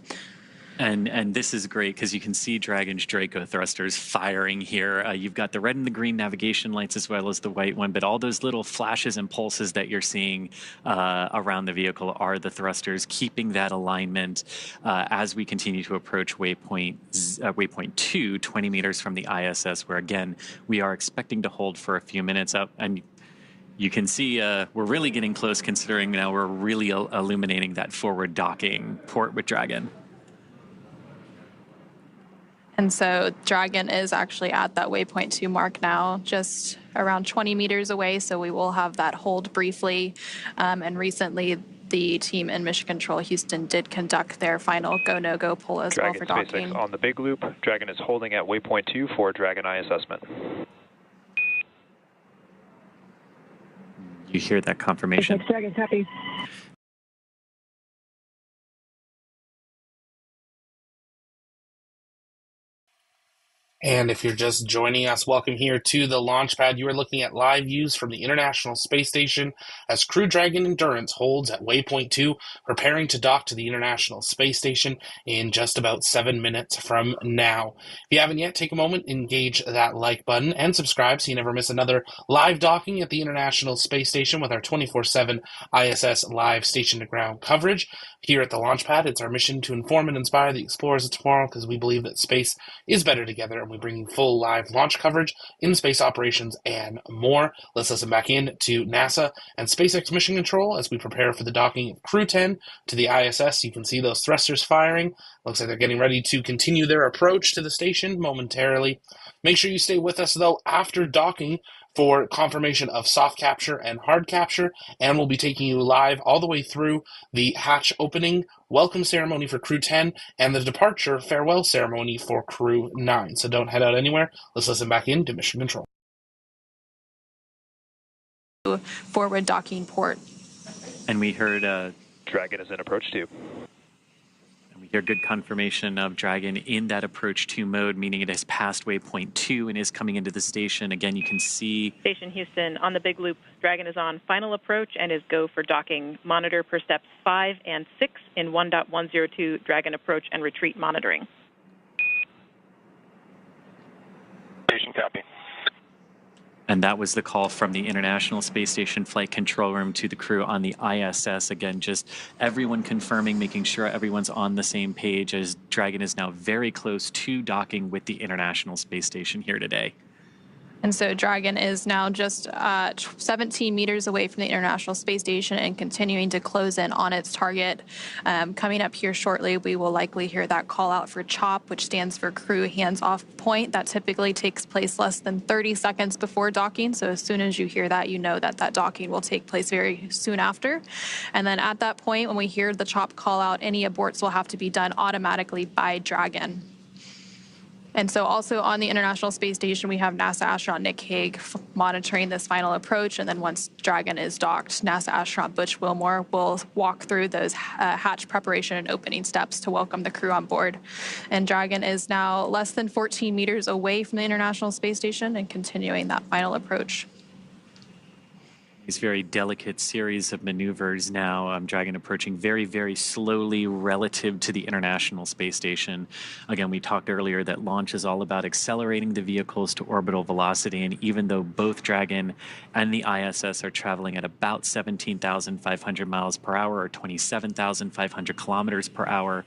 And this is great because you can see Dragon's Draco thrusters firing here. You've got the red and the green navigation lights as well as the white one, but all those little flashes and pulses that you're seeing around the vehicle are the thrusters, keeping that alignment as we continue to approach waypoint 2, 20 meters from the ISS, where again, we are expecting to hold for a few minutes up. And you can see we're really getting close, considering now we're really illuminating that forward docking port with Dragon. And so Dragon is actually at that waypoint 2 mark now, just around 20 meters away. So we will have that hold briefly. And recently, the team in Mission Control Houston did conduct their final go, no-go pull as well for docking. SpaceX on the big loop. Dragon is holding at waypoint 2 for Dragon Eye assessment. You hear that confirmation? SpaceX Dragon, copy. And if you're just joining us, welcome here to the launch pad. You are looking at live views from the International Space Station as Crew Dragon Endurance holds at waypoint 2, preparing to dock to the International Space Station in just about 7 minutes from now. If you haven't yet, take a moment, engage that like button, and subscribe so you never miss another live docking at the International Space Station with our 24/7 ISS live station-to-ground coverage. Here at the launch pad, it's our mission to inform and inspire the explorers of tomorrow, because we believe that space is better together, and we bring you full live launch coverage in space operations and more. Let's listen back in to NASA and SpaceX Mission Control as we prepare for the docking of Crew 10 to the ISS. You can see those thrusters firing. Looks like they're getting ready to continue their approach to the station momentarily. Make sure you stay with us, though, after docking for confirmation of soft capture and hard capture, and we'll be taking you live all the way through the hatch opening, welcome ceremony for Crew 10, and the departure farewell ceremony for Crew 9. So don't head out anywhere. Let's listen back in to Mission Control. Forward docking port. And we heard Dragon is in approach 2. we hear good confirmation of Dragon in that approach 2 mode, meaning it has passed waypoint 2 and is coming into the station. Again, you can see... Station Houston, on the big loop, Dragon is on final approach and is go for docking. Monitor per steps 5 and 6 in 1.102 Dragon approach and retreat monitoring. Station copy. And that was the call from the International Space Station Flight Control Room to the crew on the ISS. Again, just everyone confirming, making sure everyone's on the same page as Dragon is now very close to docking with the International Space Station here today. And so Dragon is now just 17 meters away from the International Space Station and continuing to close in on its target. Coming up here shortly, we will likely hear that call out for CHOP, which stands for Crew Hands Off Point. That typically takes place less than 30 seconds before docking. So as soon as you hear that, you know that that docking will take place very soon after. And then at that point, when we hear the CHOP call out, any aborts will have to be done automatically by Dragon. And so also on the International Space Station, we have NASA astronaut Nick Hague monitoring this final approach. And then once Dragon is docked, NASA astronaut Butch Wilmore will walk through those hatch preparation and opening steps to welcome the crew on board. And Dragon is now less than 14 meters away from the International Space Station and continuing that final approach. These very delicate series of maneuvers now. Dragon approaching very, very slowly relative to the International Space Station. Again, we talked earlier that launch is all about accelerating the vehicles to orbital velocity, and even though both Dragon and the ISS are traveling at about 17,500 miles per hour or 27,500 kilometers per hour,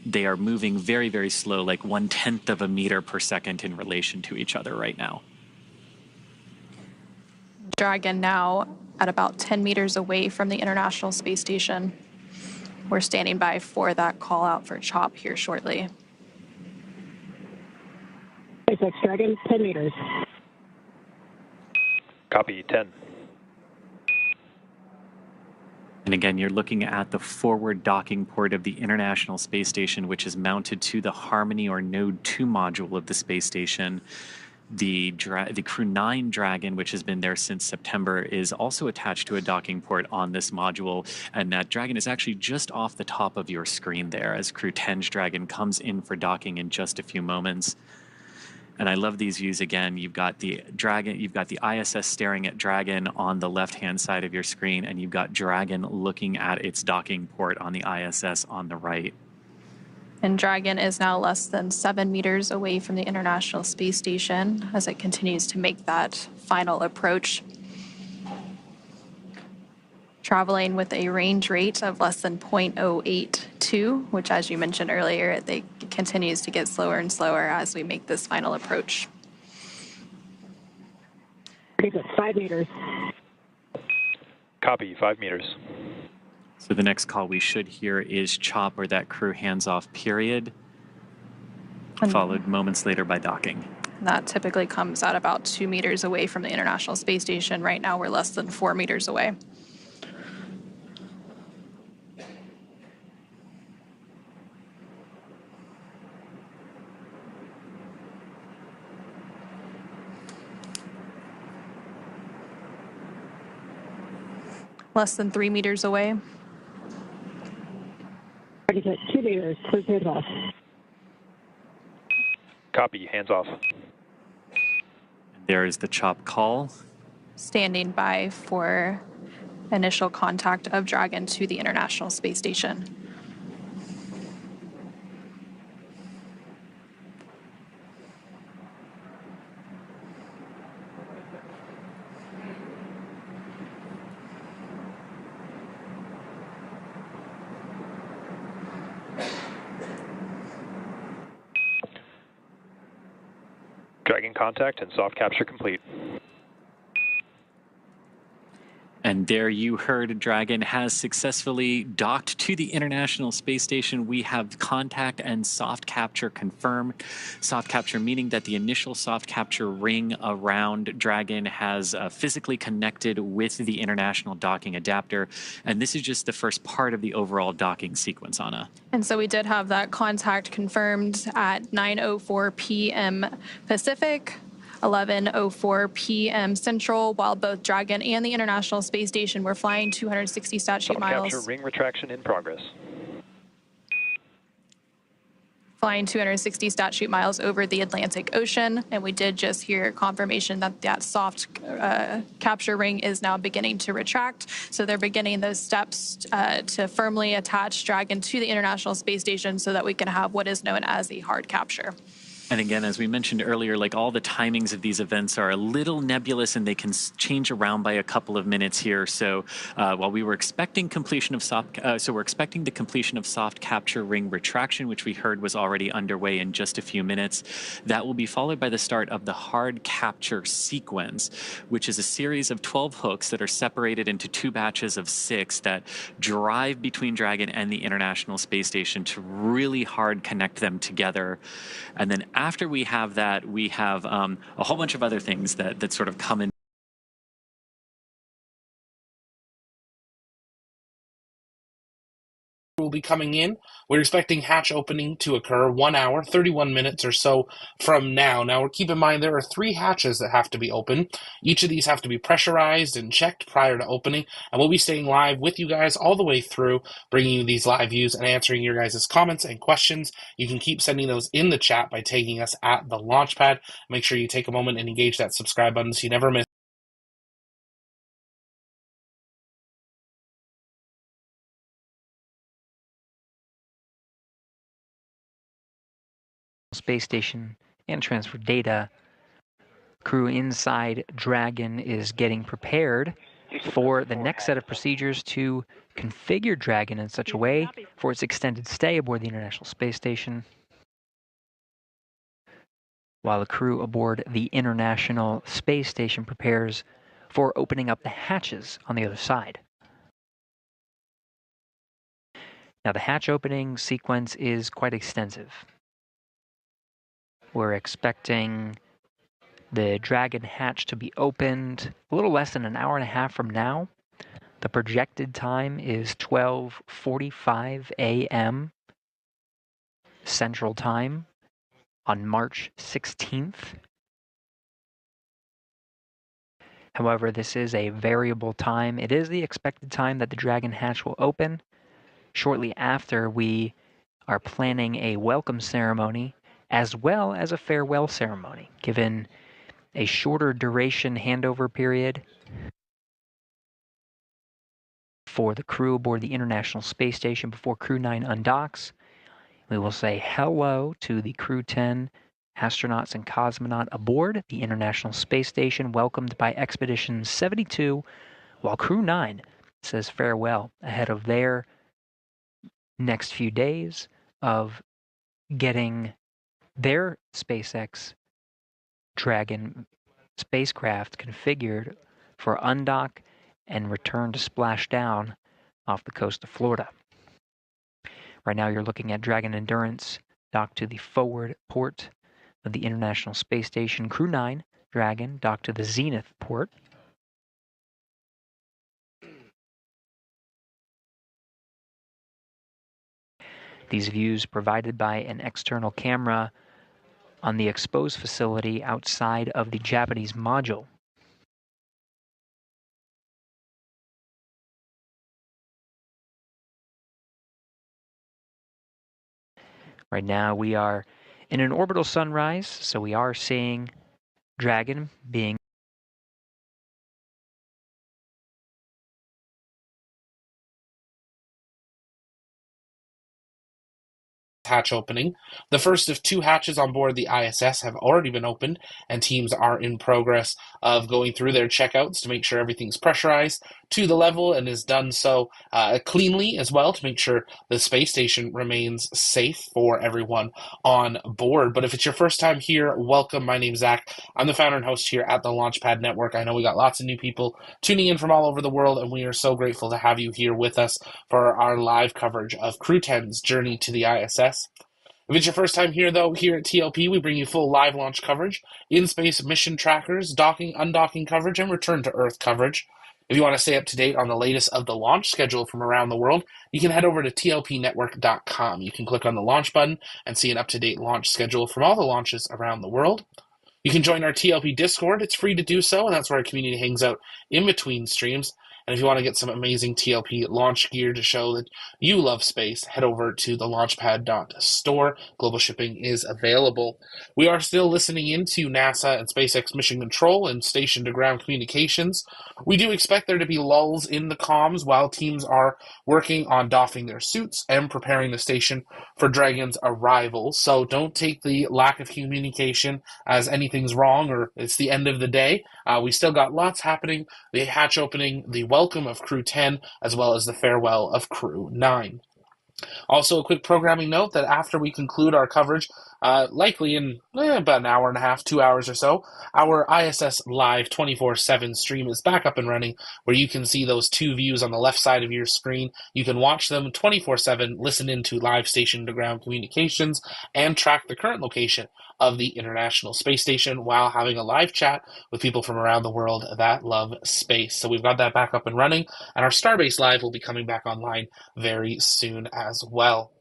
they are moving very, very slow, like 1/10 of a meter per second in relation to each other right now. Dragon now at about 10 meters away from the International Space Station. We're standing by for that call out for CHOP here shortly. SpaceX Dragon, 10 meters. Copy, 10. And again, you're looking at the forward docking port of the International Space Station, which is mounted to the Harmony or Node 2 module of the space station. The Crew 9 Dragon, which has been there since September, is also attached to a docking port on this module, and that Dragon is actually just off the top of your screen there as Crew 10's Dragon comes in for docking in just a few moments. And I love these views again. You've got the Dragon, you've got the ISS staring at Dragon on the left-hand side of your screen, and you've got Dragon looking at its docking port on the ISS on the right. And Dragon is now less than 7 meters away from the International Space Station as it continues to make that final approach. Traveling with a range rate of less than 0.082, which, as you mentioned earlier, it continues to get slower and slower as we make this final approach. It's at 5 meters. Copy, 5 meters. So the next call we should hear is CHOP, or that crew hands-off period, followed moments later by docking. That typically comes at about 2 meters away from the International Space Station. Right now, we're less than 4 meters away. Less than 3 meters away. It's at 2 meters. Please hands off. Copy, hands off. There is the CHOP call. Standing by for initial contact of Dragon to the International Space Station. Dragon contact and soft capture complete. And there you heard Dragon has successfully docked to the International Space Station. We have contact and soft capture confirmed. Soft capture meaning that the initial soft capture ring around Dragon has physically connected with the International Docking Adapter. And this is just the first part of the overall docking sequence, Anna. And so we did have that contact confirmed at 9:04 p.m. Pacific, 11:04 p.m. Central, while both Dragon and the International Space Station were flying 260 statute miles. Capture ring retraction in progress. Flying 260 statute miles over the Atlantic Ocean, and we did just hear confirmation that that soft capture ring is now beginning to retract. So they're beginning those steps to firmly attach Dragon to the International Space Station so that we can have what is known as a hard capture. And again, as we mentioned earlier, like all the timings of these events are a little nebulous and they can change around by a couple of minutes here. So while we were expecting completion of we're expecting the completion of soft capture ring retraction, which we heard was already underway in just a few minutes. That will be followed by the start of the hard capture sequence, which is a series of 12 hooks that are separated into 2 batches of 6 that drive between Dragon and the International Space Station to really hard connect them together. And then after we have that, we have a whole bunch of other things that sort of come in. Will be coming in. We're expecting hatch opening to occur 1 hour, 31 minutes or so from now. Now, keep in mind there are 3 hatches that have to be open. Each of these have to be pressurized and checked prior to opening, and we'll be staying live with you guys all the way through, bringing you these live views and answering your guys' comments and questions. You can keep sending those in the chat by tagging us at the Launchpad. Make sure you take a moment and engage that subscribe button so you never miss Space Station and transfer data. Crew inside Dragon is getting prepared for the next set of procedures to configure Dragon in such a way for its extended stay aboard the International Space Station, while the crew aboard the International Space Station prepares for opening up the hatches on the other side. Now, the hatch opening sequence is quite extensive. We're expecting the Dragon hatch to be opened a little less than an hour and a half from now. The projected time is 12:45 a.m. Central Time on March 16th. However, this is a variable time. It is the expected time that the Dragon hatch will open. Shortly after, we are planning a welcome ceremony as well as a farewell ceremony, given a shorter duration handover period for the crew aboard the International Space Station before Crew 9 undocks. We will say hello to the Crew 10 astronauts and cosmonaut aboard the International Space Station, welcomed by Expedition 72, while Crew 9 says farewell ahead of their next few days of getting their SpaceX Dragon spacecraft configured for undock and return to splash down off the coast of Florida. Right now you're looking at Dragon Endurance docked to the forward port of the International Space Station. Crew 9 Dragon docked to the Zenith port. These views provided by an external camera on the exposed facility outside of the Japanese module. Right now we are in an orbital sunrise, so we are seeing Dragon being hatch opening. The first of 2 hatches on board the ISS have already been opened, and teams are in progress of going through their checkouts to make sure everything's pressurized to the level and is done so cleanly as well to make sure the space station remains safe for everyone on board. But if it's your first time here, welcome. My name's Zach. I'm the founder and host here at the Launchpad Network. I know we got lots of new people tuning in from all over the world, and we are so grateful to have you here with us for our live coverage of Crew 10's journey to the ISS. If it's your first time here, though, here at TLP, we bring you full live launch coverage, in-space mission trackers, docking, undocking coverage, and return to Earth coverage. If you want to stay up to date on the latest of the launch schedule from around the world, you can head over to tlpnetwork.com. You can click on the launch button and see an up-to-date launch schedule from all the launches around the world. You can join our TLP Discord. It's free to do so, and that's where our community hangs out in between streams. And if you want to get some amazing TLP launch gear to show that you love space, head over to the launchpad.store. Global shipping is available. We are still listening into NASA and SpaceX mission control and station-to-ground communications. We do expect there to be lulls in the comms while teams are working on doffing their suits and preparing the station for Dragon's arrival. So don't take the lack of communication as anything's wrong or it's the end of the day. We still got lots happening. The hatch opening, the welcome of Crew 10, as well as the farewell of Crew 9. Also, a quick programming note that after we conclude our coverage, likely in about an hour and a half, 2 hours or so, our ISS Live 24/7 stream is back up and running, where you can see those 2 views on the left side of your screen. You can watch them 24/7, listen into live station-to-ground communications, and track the current location of the International Space Station while having a live chat with people from around the world that love space. So we've got that back up and running, and our Starbase Live will be coming back online very soon as well.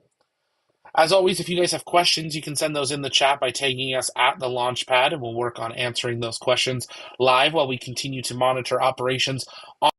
As always, if you guys have questions, you can send those in the chat by tagging us at the Launchpad, and we'll work on answering those questions live while we continue to monitor operations on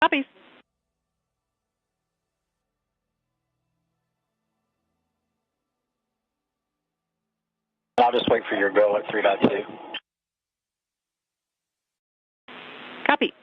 Copies. I'll just wait for your go at 3.2. Copy.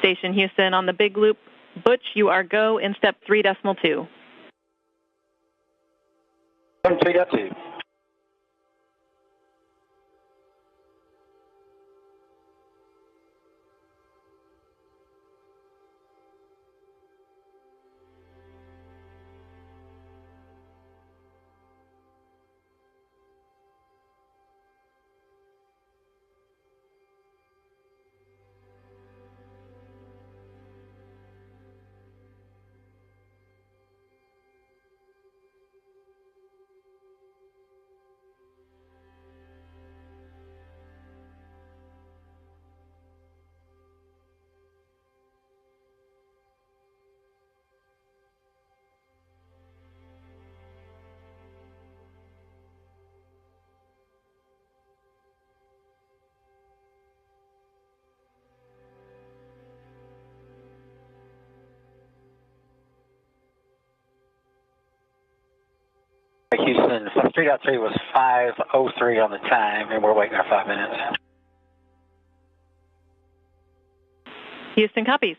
Station Houston on the big loop. Butch, you are go in step 3.2. 3.2. Houston, 3.3 was 5:03 on the time, and we're waiting our 5 minutes. Houston copies.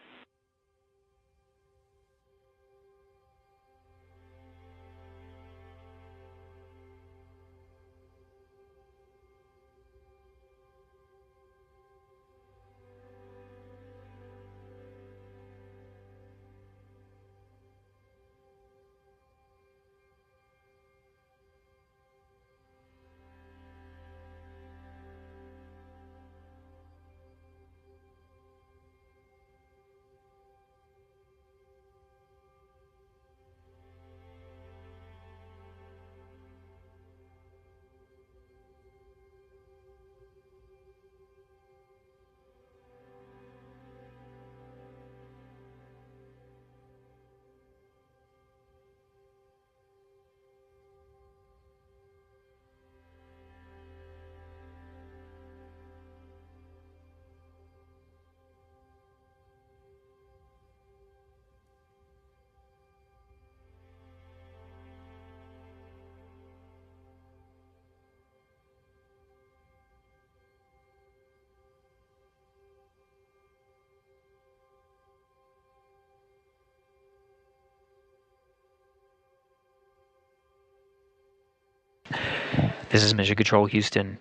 This is Mission Control Houston.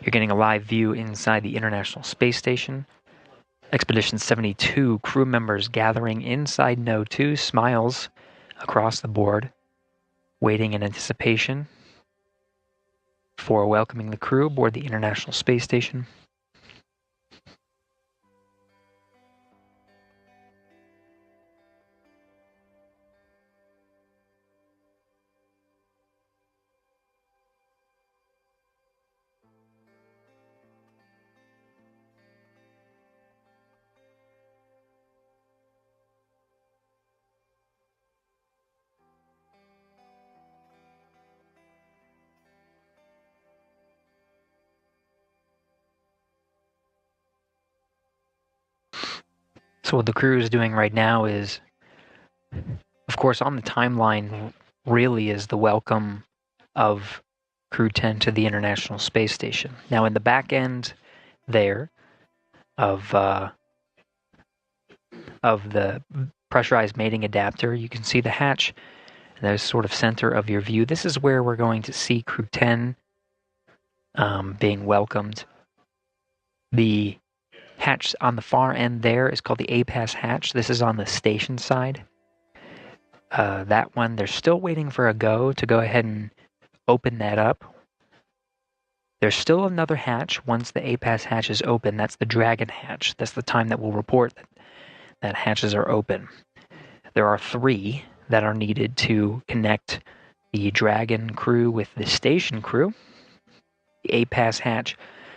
You're getting a live view inside the International Space Station. Expedition 72 crew members gathering inside No. 2, smiles across the board, waiting in anticipation for welcoming the crew aboard the International Space Station. So what the crew is doing right now is, of course, on the timeline really is the welcome of Crew 10 to the International Space Station. Now in the back end there of the pressurized mating adapter, you can see the hatch. And there's sort of center of your view. This is where we're going to see Crew 10 being welcomed. The hatch on the far end there is called the A-Pass hatch. This is on the station side. That one, they're still waiting for a go to go ahead and open that up. There's still another hatch once the A-Pass hatch is open. That's the Dragon hatch. That's the time that we'll report that hatches are open. There are 3 that are needed to connect the Dragon crew with the station crew. The A-Pass hatch,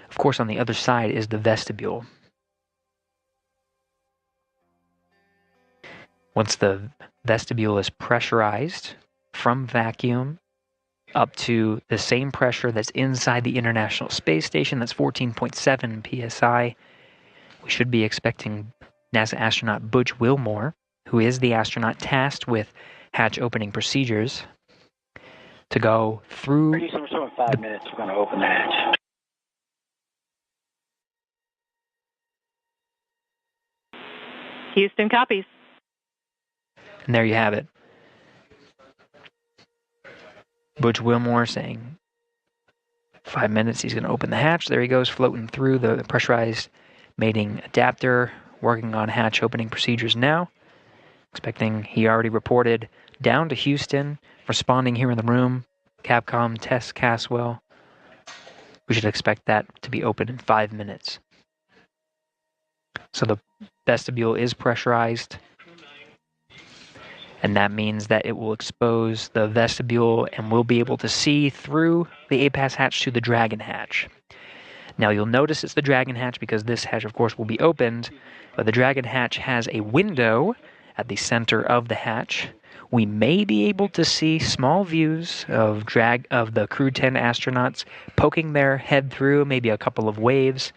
of course, on the other side is the vestibule. Once the vestibule is pressurized from vacuum up to the same pressure that's inside the International Space Station, that's 14.7 psi, we should be expecting NASA astronaut Butch Wilmore, who is the astronaut tasked with hatch opening procedures, to go through. We're showing 5 minutes. We're going to open the hatch. Houston copies. And there you have it. Butch Wilmore saying 5 minutes, he's going to open the hatch. There he goes, floating through the pressurized mating adapter, working on hatch opening procedures now. Expecting, he already reported down to Houston, responding here in the room. Capcom, Tess Caswell. We should expect that to be open in 5 minutes. So the vestibule is pressurized, and that means that it will expose the vestibule and we'll be able to see through the APAS hatch to the Dragon hatch. Now you'll notice it's the Dragon hatch because this hatch, of course, will be opened, but the Dragon hatch has a window at the center of the hatch. We may be able to see small views of the Crew 10 astronauts poking their head through, maybe a couple of waves.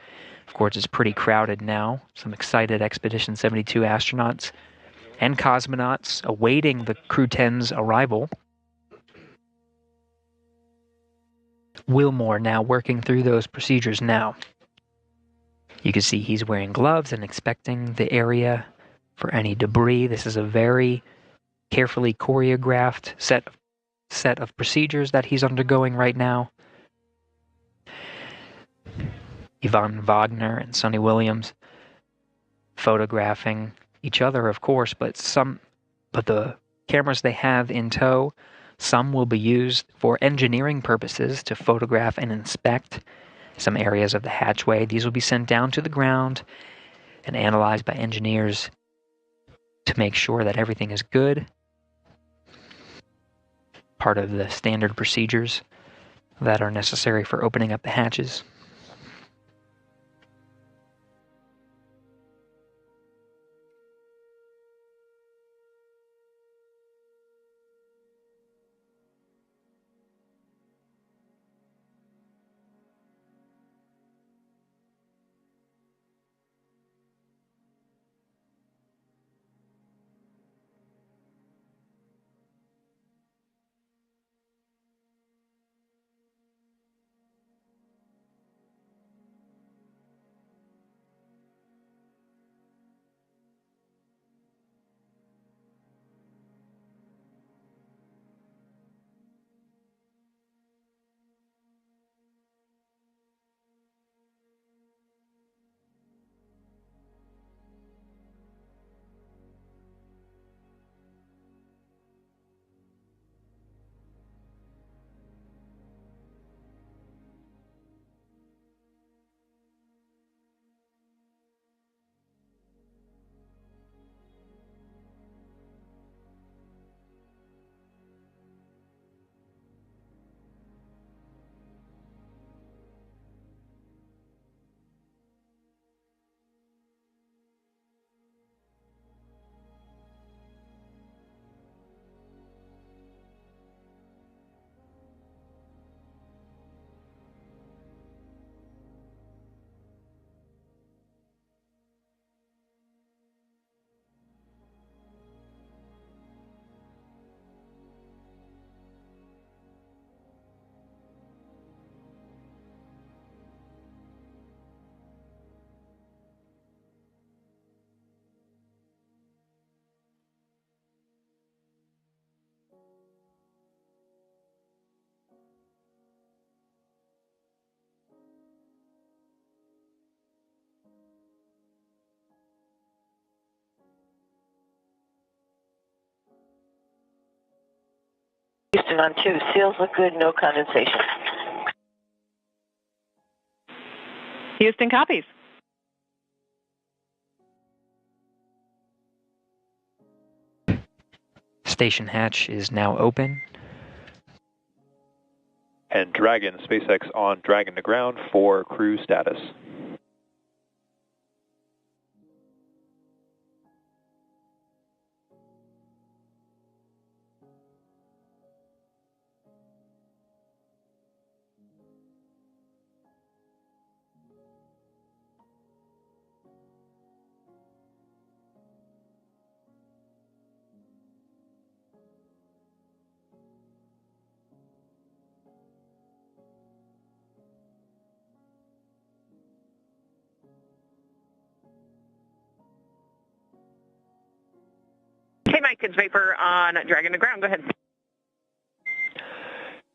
Of course, it's pretty crowded now. Some excited Expedition 72 astronauts and cosmonauts awaiting the Crew 10's arrival. Wilmore now working through those procedures now. You can see he's wearing gloves and inspecting the area for any debris. This is a very carefully choreographed set of procedures that he's undergoing right now. Yvonne Wagner and Sonny Williams photographing each other, of course, but the cameras they have in tow, some will be used for engineering purposes to photograph and inspect some areas of the hatchway. These will be sent down to the ground and analyzed by engineers to make sure that everything is good. Part of the standard procedures that are necessary for opening up the hatches. Houston on 2, seals look good, no condensation. Houston copies. Station hatch is now open. And Dragon, SpaceX on Dragon to ground for crew status. Nick, it's Vapor on Dragon to Ground. Go ahead.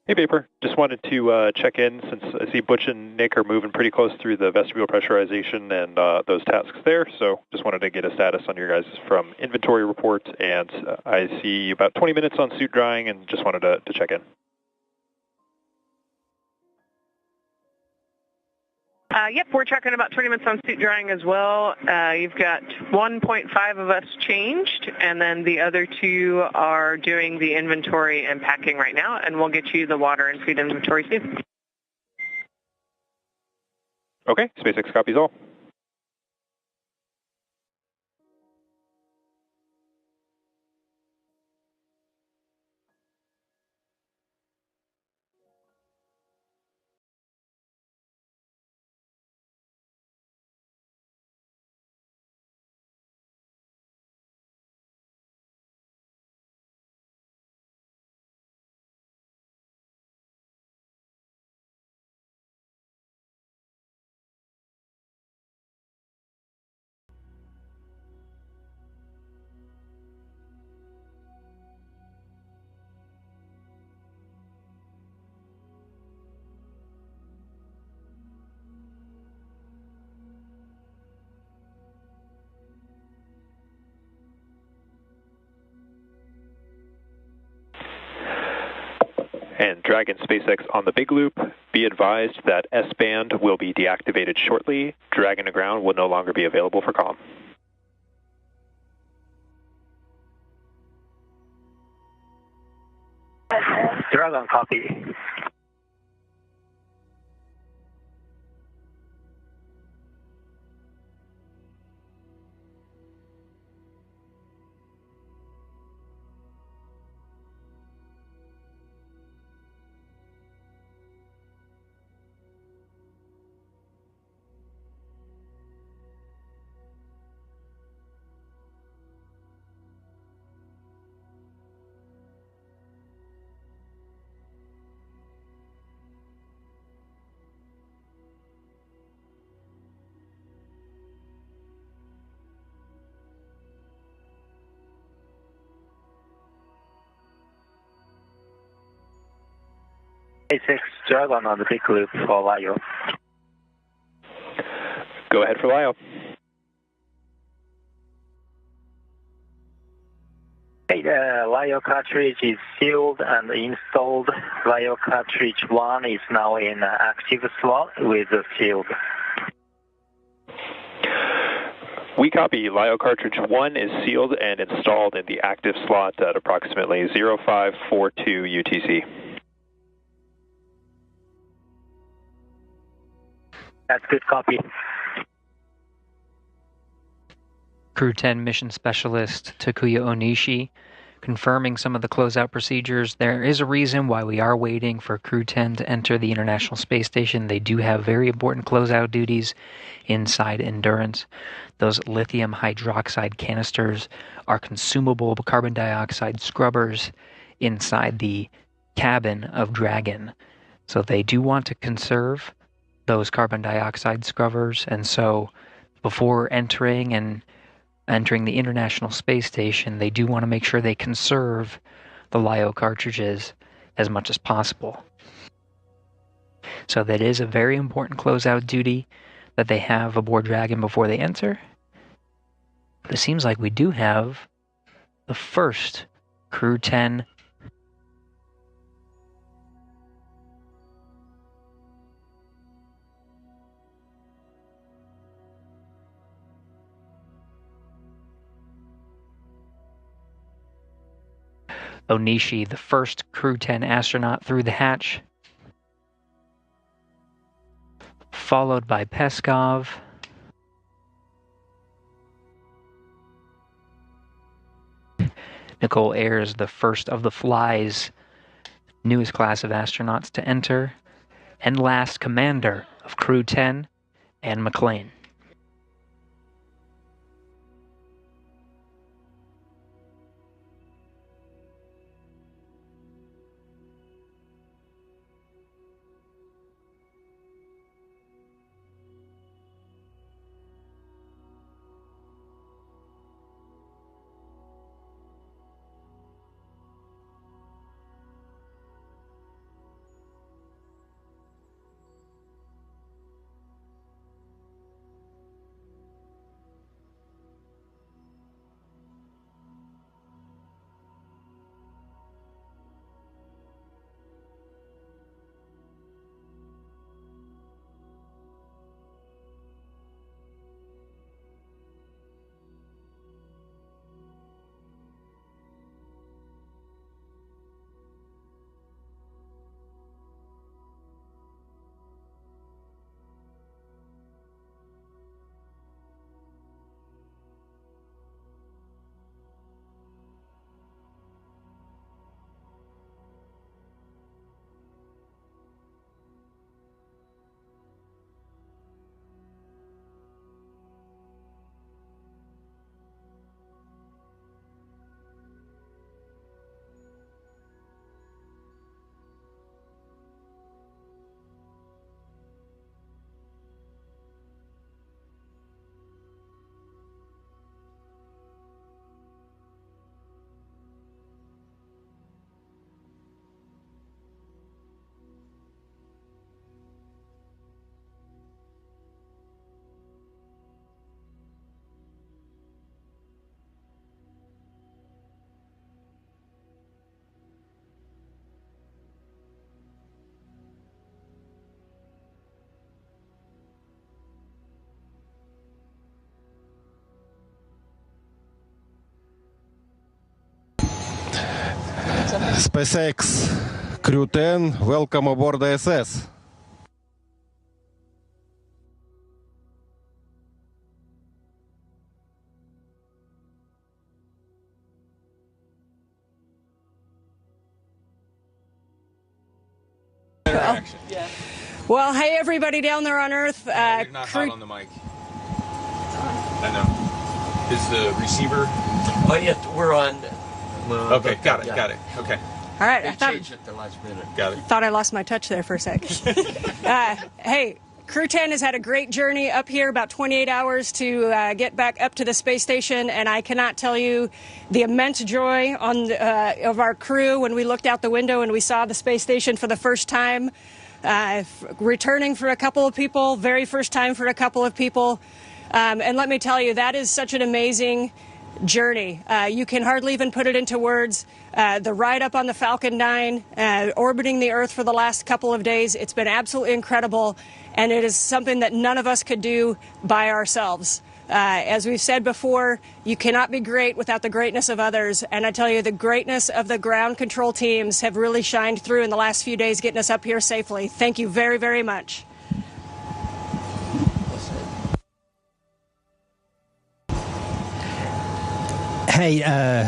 Hey, Vapor. Just wanted to check in since I see Butch and Nick are moving pretty close through the vestibule pressurization and those tasks there. So just wanted to get a status on your guys from inventory report. And I see about 20 minutes on suit drying and just wanted to check in. Yep, we're tracking about 20 minutes on suit drying as well. You've got 1.5 of us changed, and then the other 2 are doing the inventory and packing right now, and we'll get you the water and food inventory soon. Okay, SpaceX copies all. And Dragon SpaceX on the big loop, be advised that S-band will be deactivated shortly. Dragon to ground will no longer be available for comm. Dragon copy. SpaceX Dragon on the big loop for LIO. Go ahead for LIO. Okay, the LIO cartridge is sealed and installed. LIO cartridge 1 is now in active slot with the sealed. We copy. LIO cartridge 1 is sealed and installed in the active slot at approximately 0542 UTC. That's good copy. Crew 10 Mission Specialist Takuya Onishi confirming some of the closeout procedures. There is a reason why we are waiting for Crew 10 to enter the International Space Station. They do have very important closeout duties inside Endurance. Those lithium hydroxide canisters are consumable carbon dioxide scrubbers inside the cabin of Dragon. So they do want to conserve those carbon dioxide scrubbers, and so before entering the International Space Station, they do want to make sure they conserve the LIO cartridges as much as possible. So that is a very important closeout duty that they have aboard Dragon before they enter. But it seems like we do have the first Crew 10 Onishi, the first Crew 10 astronaut through the hatch, followed by Peskov, Nicole Ayers, the first of the Fly's newest class of astronauts to enter, and last commander of Crew 10, Anne McLean. SpaceX Crew 10, welcome aboard the ISS. Well, hey everybody down there on Earth. You're not hot on the mic. I know. Is the receiver? Oh yeah, we're on. Okay, got it. Okay. All right, They I thought, changed at the last minute. Got it. thought I lost my touch there for a sec. Hey, Crew 10 has had a great journey up here, about 28 hours to get back up to the space station, and I cannot tell you the immense joy of our crew when we looked out the window and we saw the space station for the first time. Returning for a couple of people, very first time for a couple of people. And let me tell you, that is such an amazing journey. You can hardly even put it into words. The ride up on the Falcon 9, orbiting the Earth for the last couple of days, it's been absolutely incredible, and it is something that none of us could do by ourselves. As we've said before, you cannot be great without the greatness of others, and I tell you, the greatness of the ground control teams have really shined through in the last few days getting us up here safely. Thank you very, very much. Hey,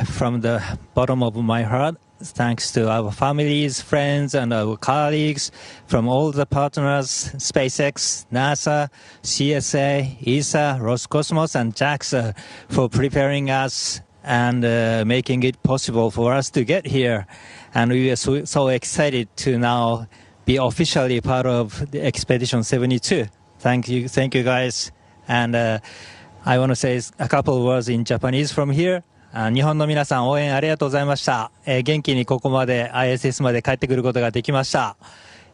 from the bottom of my heart, thanks to our families, friends, and our colleagues from all the partners, SpaceX, NASA, CSA, ESA, Roscosmos, and JAXA for preparing us and making it possible for us to get here. And we are so excited to now be officially part of the Expedition 72. Thank you guys. And I want to say a couple of words in Japanese from here. 日本の皆さん応援ありがとうございました。元気にここまで ISS まで帰ってくることができました。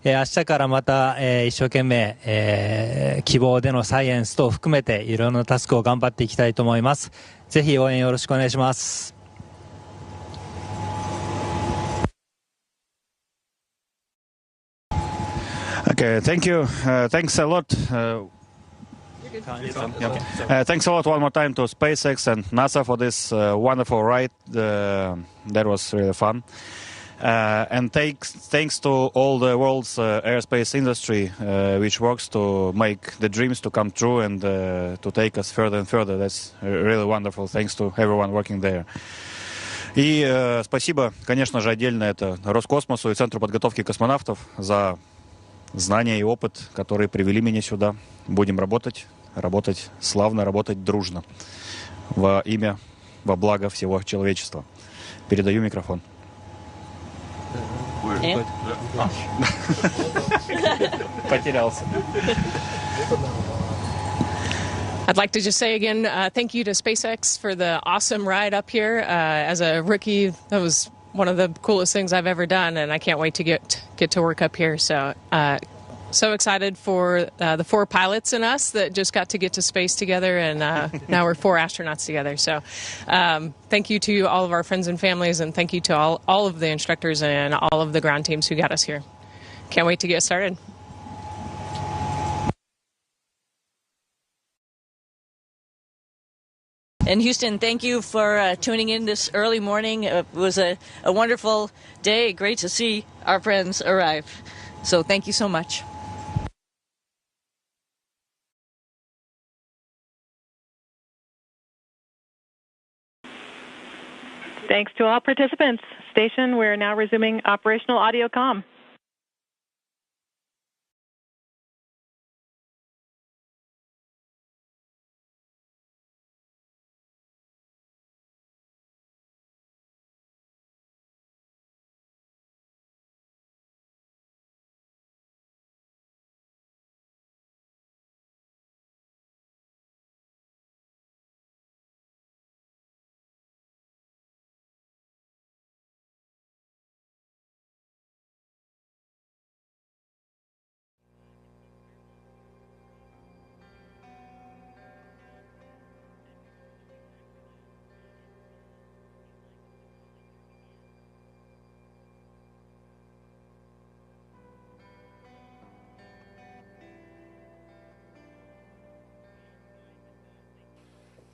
明日からまた、一生懸命、希望でのサイエンス等を含めていろんなタスクを頑張っていきたいと思います。ぜひ応援よろしくお願いします。Okay, thank you. Thanks a lot. Thanks a lot one more time to SpaceX and NASA for this wonderful ride. That was really fun. And thanks to all the world's aerospace industry, which works to make the dreams to come true and to take us further and further. That's really wonderful. Thanks to everyone working there. И спасибо, конечно же, отдельно это Роскосмосу и Центру подготовки космонавтов за знания и опыт, которые привели меня сюда. Будем работать славно, работать дружно. Во имя, во благо всего человечества. Передаю микрофон. Потерялся. I'd like to just say again, thank you to SpaceX for the awesome ride up here. As a rookie, that was one of the coolest things I've ever done, and I can't wait to get to work up here. So excited for the 4 pilots and us that just got to get to space together, and now we're 4 astronauts together. So thank you to all of our friends and families, and thank you to all of the instructors and all of the ground teams who got us here. Can't wait to get started. And Houston, thank you for tuning in this early morning. It was a wonderful day. Great to see our friends arrive. So thank you so much. Thanks to all participants. Station, we're now resuming operational audio comm.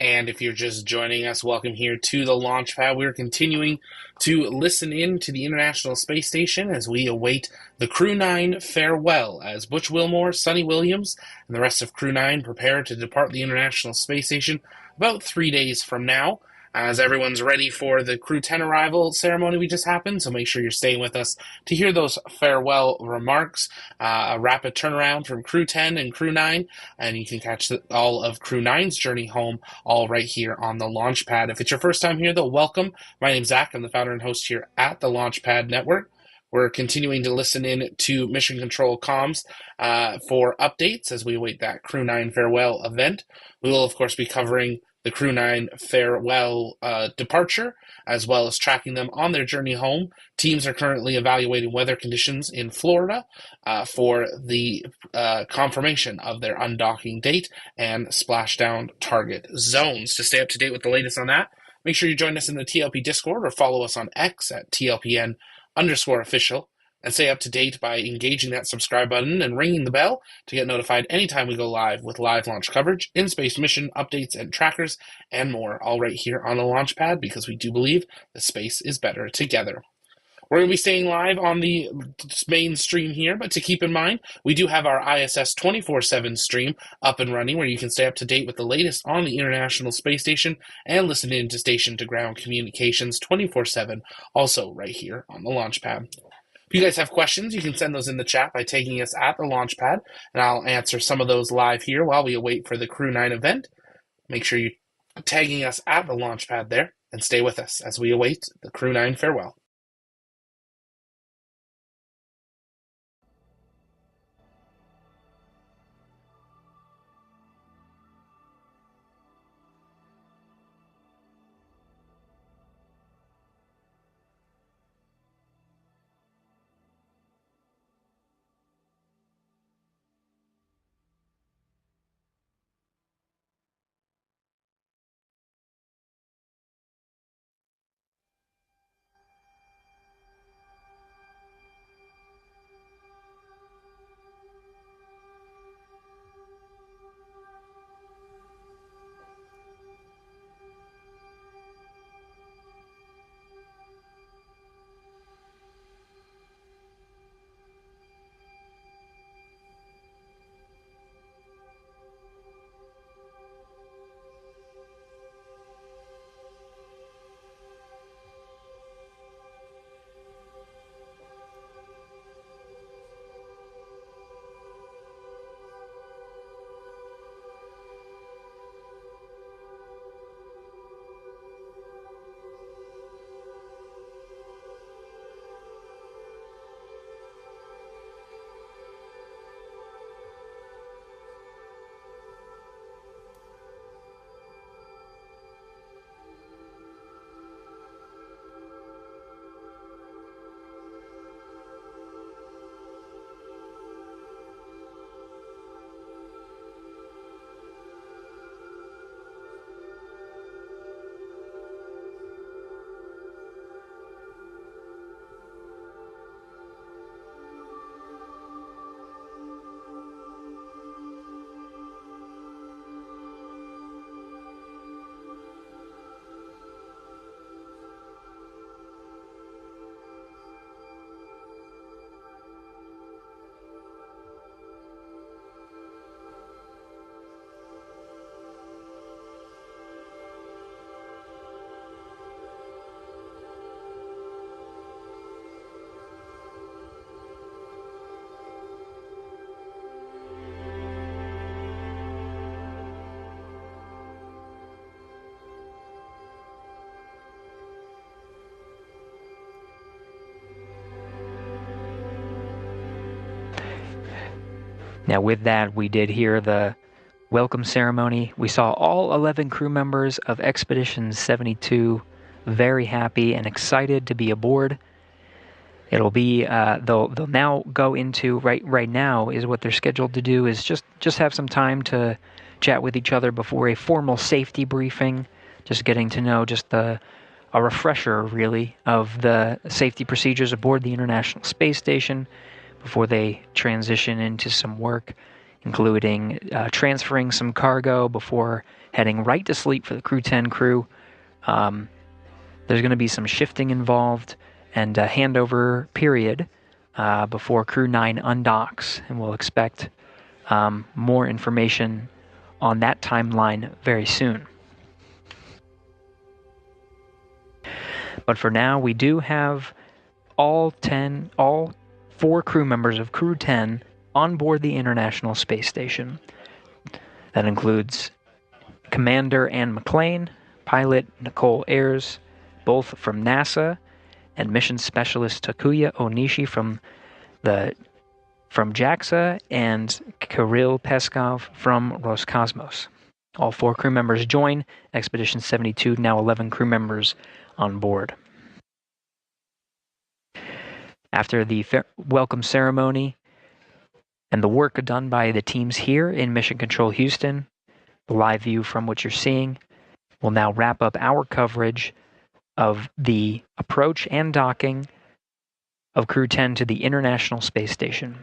And if you're just joining us, welcome here to the launch pad. We're continuing to listen in to the International Space Station as we await the Crew 9 farewell, as Butch Wilmore, Sonny Williams, and the rest of Crew 9 prepare to depart the International Space Station about 3 days from now, as everyone's ready for the Crew 10 arrival ceremony we just happened. So make sure you're staying with us to hear those farewell remarks. A rapid turnaround from Crew 10 and Crew 9, and you can catch all of Crew 9's journey home all right here on the launch pad. If it's your first time here, though, welcome. My name's Zach. I'm the founder and host here at the Launchpad Network. We're continuing to listen in to Mission Control comms for updates as we await that Crew 9 farewell event. We will, of course, be covering the Crew 9 farewell departure, as well as tracking them on their journey home. Teams are currently evaluating weather conditions in Florida for the confirmation of their undocking date and splashdown target zones. To stay up to date with the latest on that, make sure you join us in the TLP Discord or follow us on X at TLPN_official. And stay up to date by engaging that subscribe button and ringing the bell to get notified anytime we go live with live launch coverage, in-space mission updates and trackers, and more, all right here on the launch pad, because we do believe the space is better together. We're going to be staying live on the main stream here, but to keep in mind, we do have our ISS 24/7 stream up and running, where you can stay up to date with the latest on the International Space Station and listen in to station-to-ground communications 24/7, also right here on the launch pad. If you guys have questions, you can send those in the chat by tagging us at the launch pad, and I'll answer some of those live here while we await for the Crew 9 event. Make sure you're tagging us at the launch pad there, and stay with us as we await the Crew 9 farewell. Now, with that, we did hear the welcome ceremony. We saw all 11 crew members of Expedition 72 very happy and excited to be aboard. It'll be they'll now go into right now is what they're scheduled to do is just have some time to chat with each other before a formal safety briefing, just getting to know a refresher really of the safety procedures aboard the International Space Station before they transition into some work including transferring some cargo before heading right to sleep for the Crew 10 crew. There's going to be some shifting involved and a handover period before Crew 9 undocks, and we'll expect more information on that timeline very soon. But for now, we do have all 4 crew members of Crew 10 on board the International Space Station. That includes Commander Anne McLean, pilot Nicole Ayers, both from NASA, and mission specialist Takuya Onishi from JAXA, and Kirill Peskov from Roscosmos. All 4 crew members join Expedition 72, now 11 crew members on board. After the welcome ceremony and the work done by the teams here in Mission Control Houston, the live view from what you're seeing, will now wrap up our coverage of the approach and docking of Crew 10 to the International Space Station.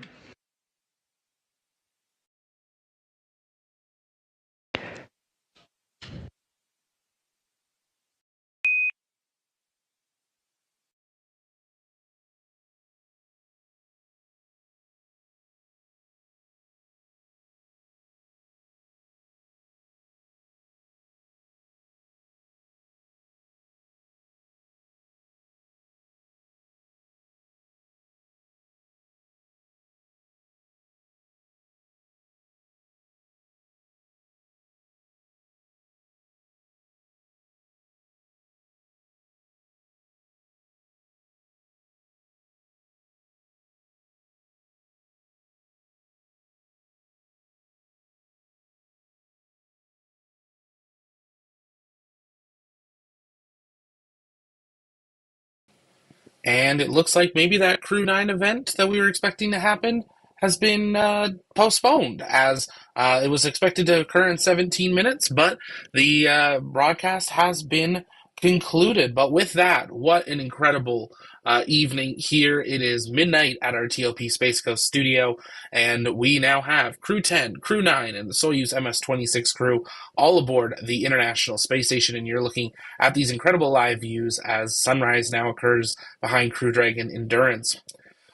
And it looks like maybe that Crew 9 event that we were expecting to happen has been postponed, as it was expected to occur in 17 minutes, but the broadcast has been concluded. But with that, what an incredible evening here. It is midnight at our TLP Space Coast studio, and we now have Crew 10, Crew 9, and the Soyuz MS-26 crew all aboard the International Space Station, and you're looking at these incredible live views as sunrise now occurs behind Crew Dragon Endurance.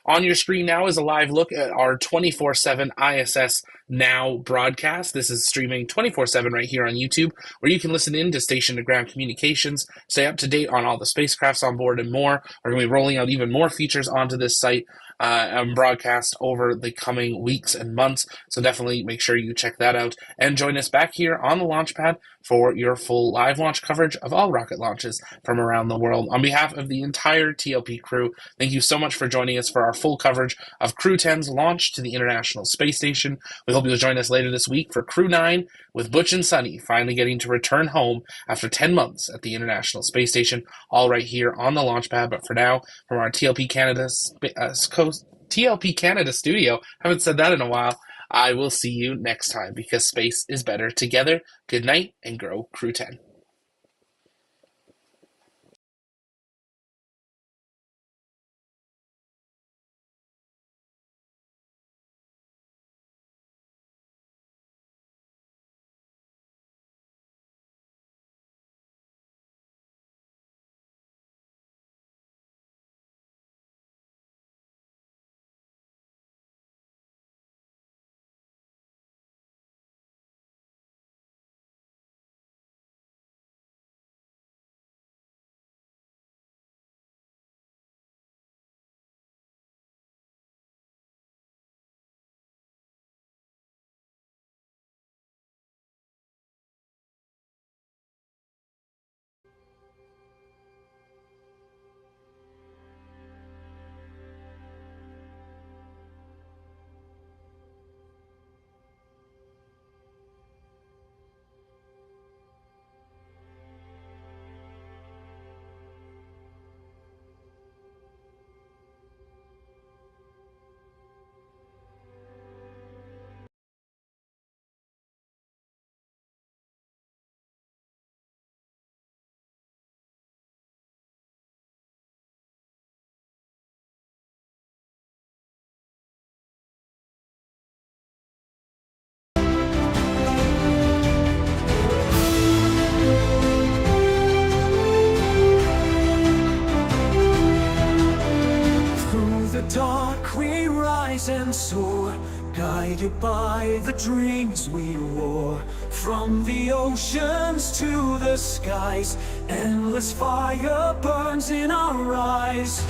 On your screen now is a live look at our 24/7 ISS Now broadcast. This is streaming 24/7 right here on YouTube, where you can listen in to station-to-ground communications, stay up to date on all the spacecrafts on board, and more. We're going to be rolling out even more features onto this site and broadcast over the coming weeks and months, so definitely make sure you check that out and join us back here on the launch pad for your full live launch coverage of all rocket launches from around the world. On behalf of the entire TLP crew, thank you so much for joining us for our full coverage of Crew 10's launch to the International Space Station. We hope you'll join us later this week for Crew 9, with Butch and Sunny finally getting to return home after 10 months at the International Space Station, all right here on the launch pad. But for now, from our TLP Canada studio, haven't said that in a while, I will see you next time, because space is better together. Good night, and grow Crew 10. rise and soar, guided by the dreams we wore. From the oceans to the skies, endless fire burns in our eyes.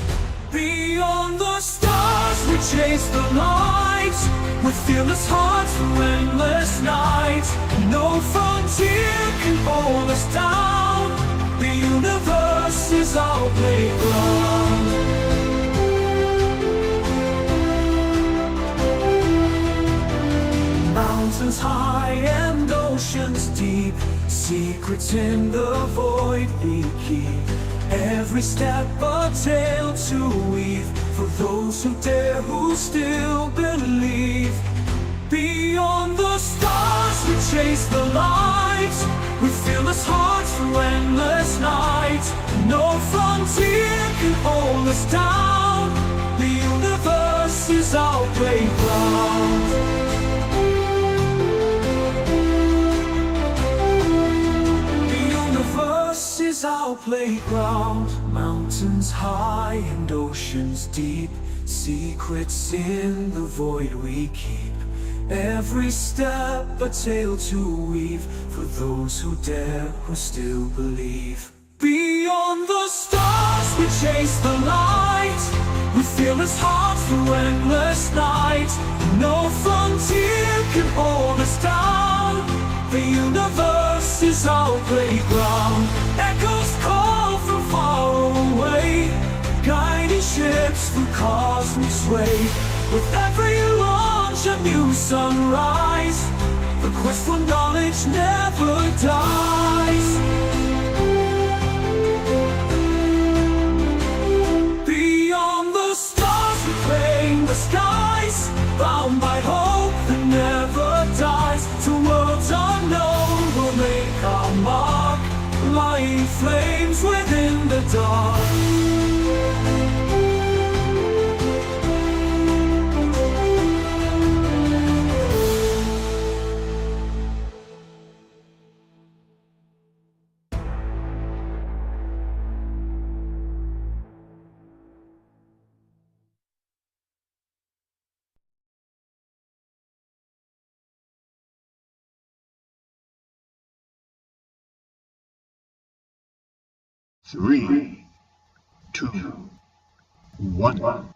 Beyond the stars we chase the light, with fearless hearts through endless nights. No frontier can hold us down, the universe is our playground. Mountains high and oceans deep, secrets in the void we keep. Every step a tale to weave, for those who dare, who still believe. Beyond the stars we chase the light, with fearless hearts through endless nights. No frontier can hold us down, the universe is our playground. Is our playground. Mountains high and oceans deep, secrets in the void we keep. Every step a tale to weave, for those who dare, who still believe. Beyond the stars we chase the light, with fearless hearts through endless night. No frontier can hold us down, the universe is our playground. Echoes call from far away, guiding ships through cosmic sway. With every launch a new sunrise, the quest for knowledge never dies. Beyond the stars we claim the skies, bound by hope that never dies. To worlds unknown we'll make our mark, lighting flames within the dark. Three, two, one.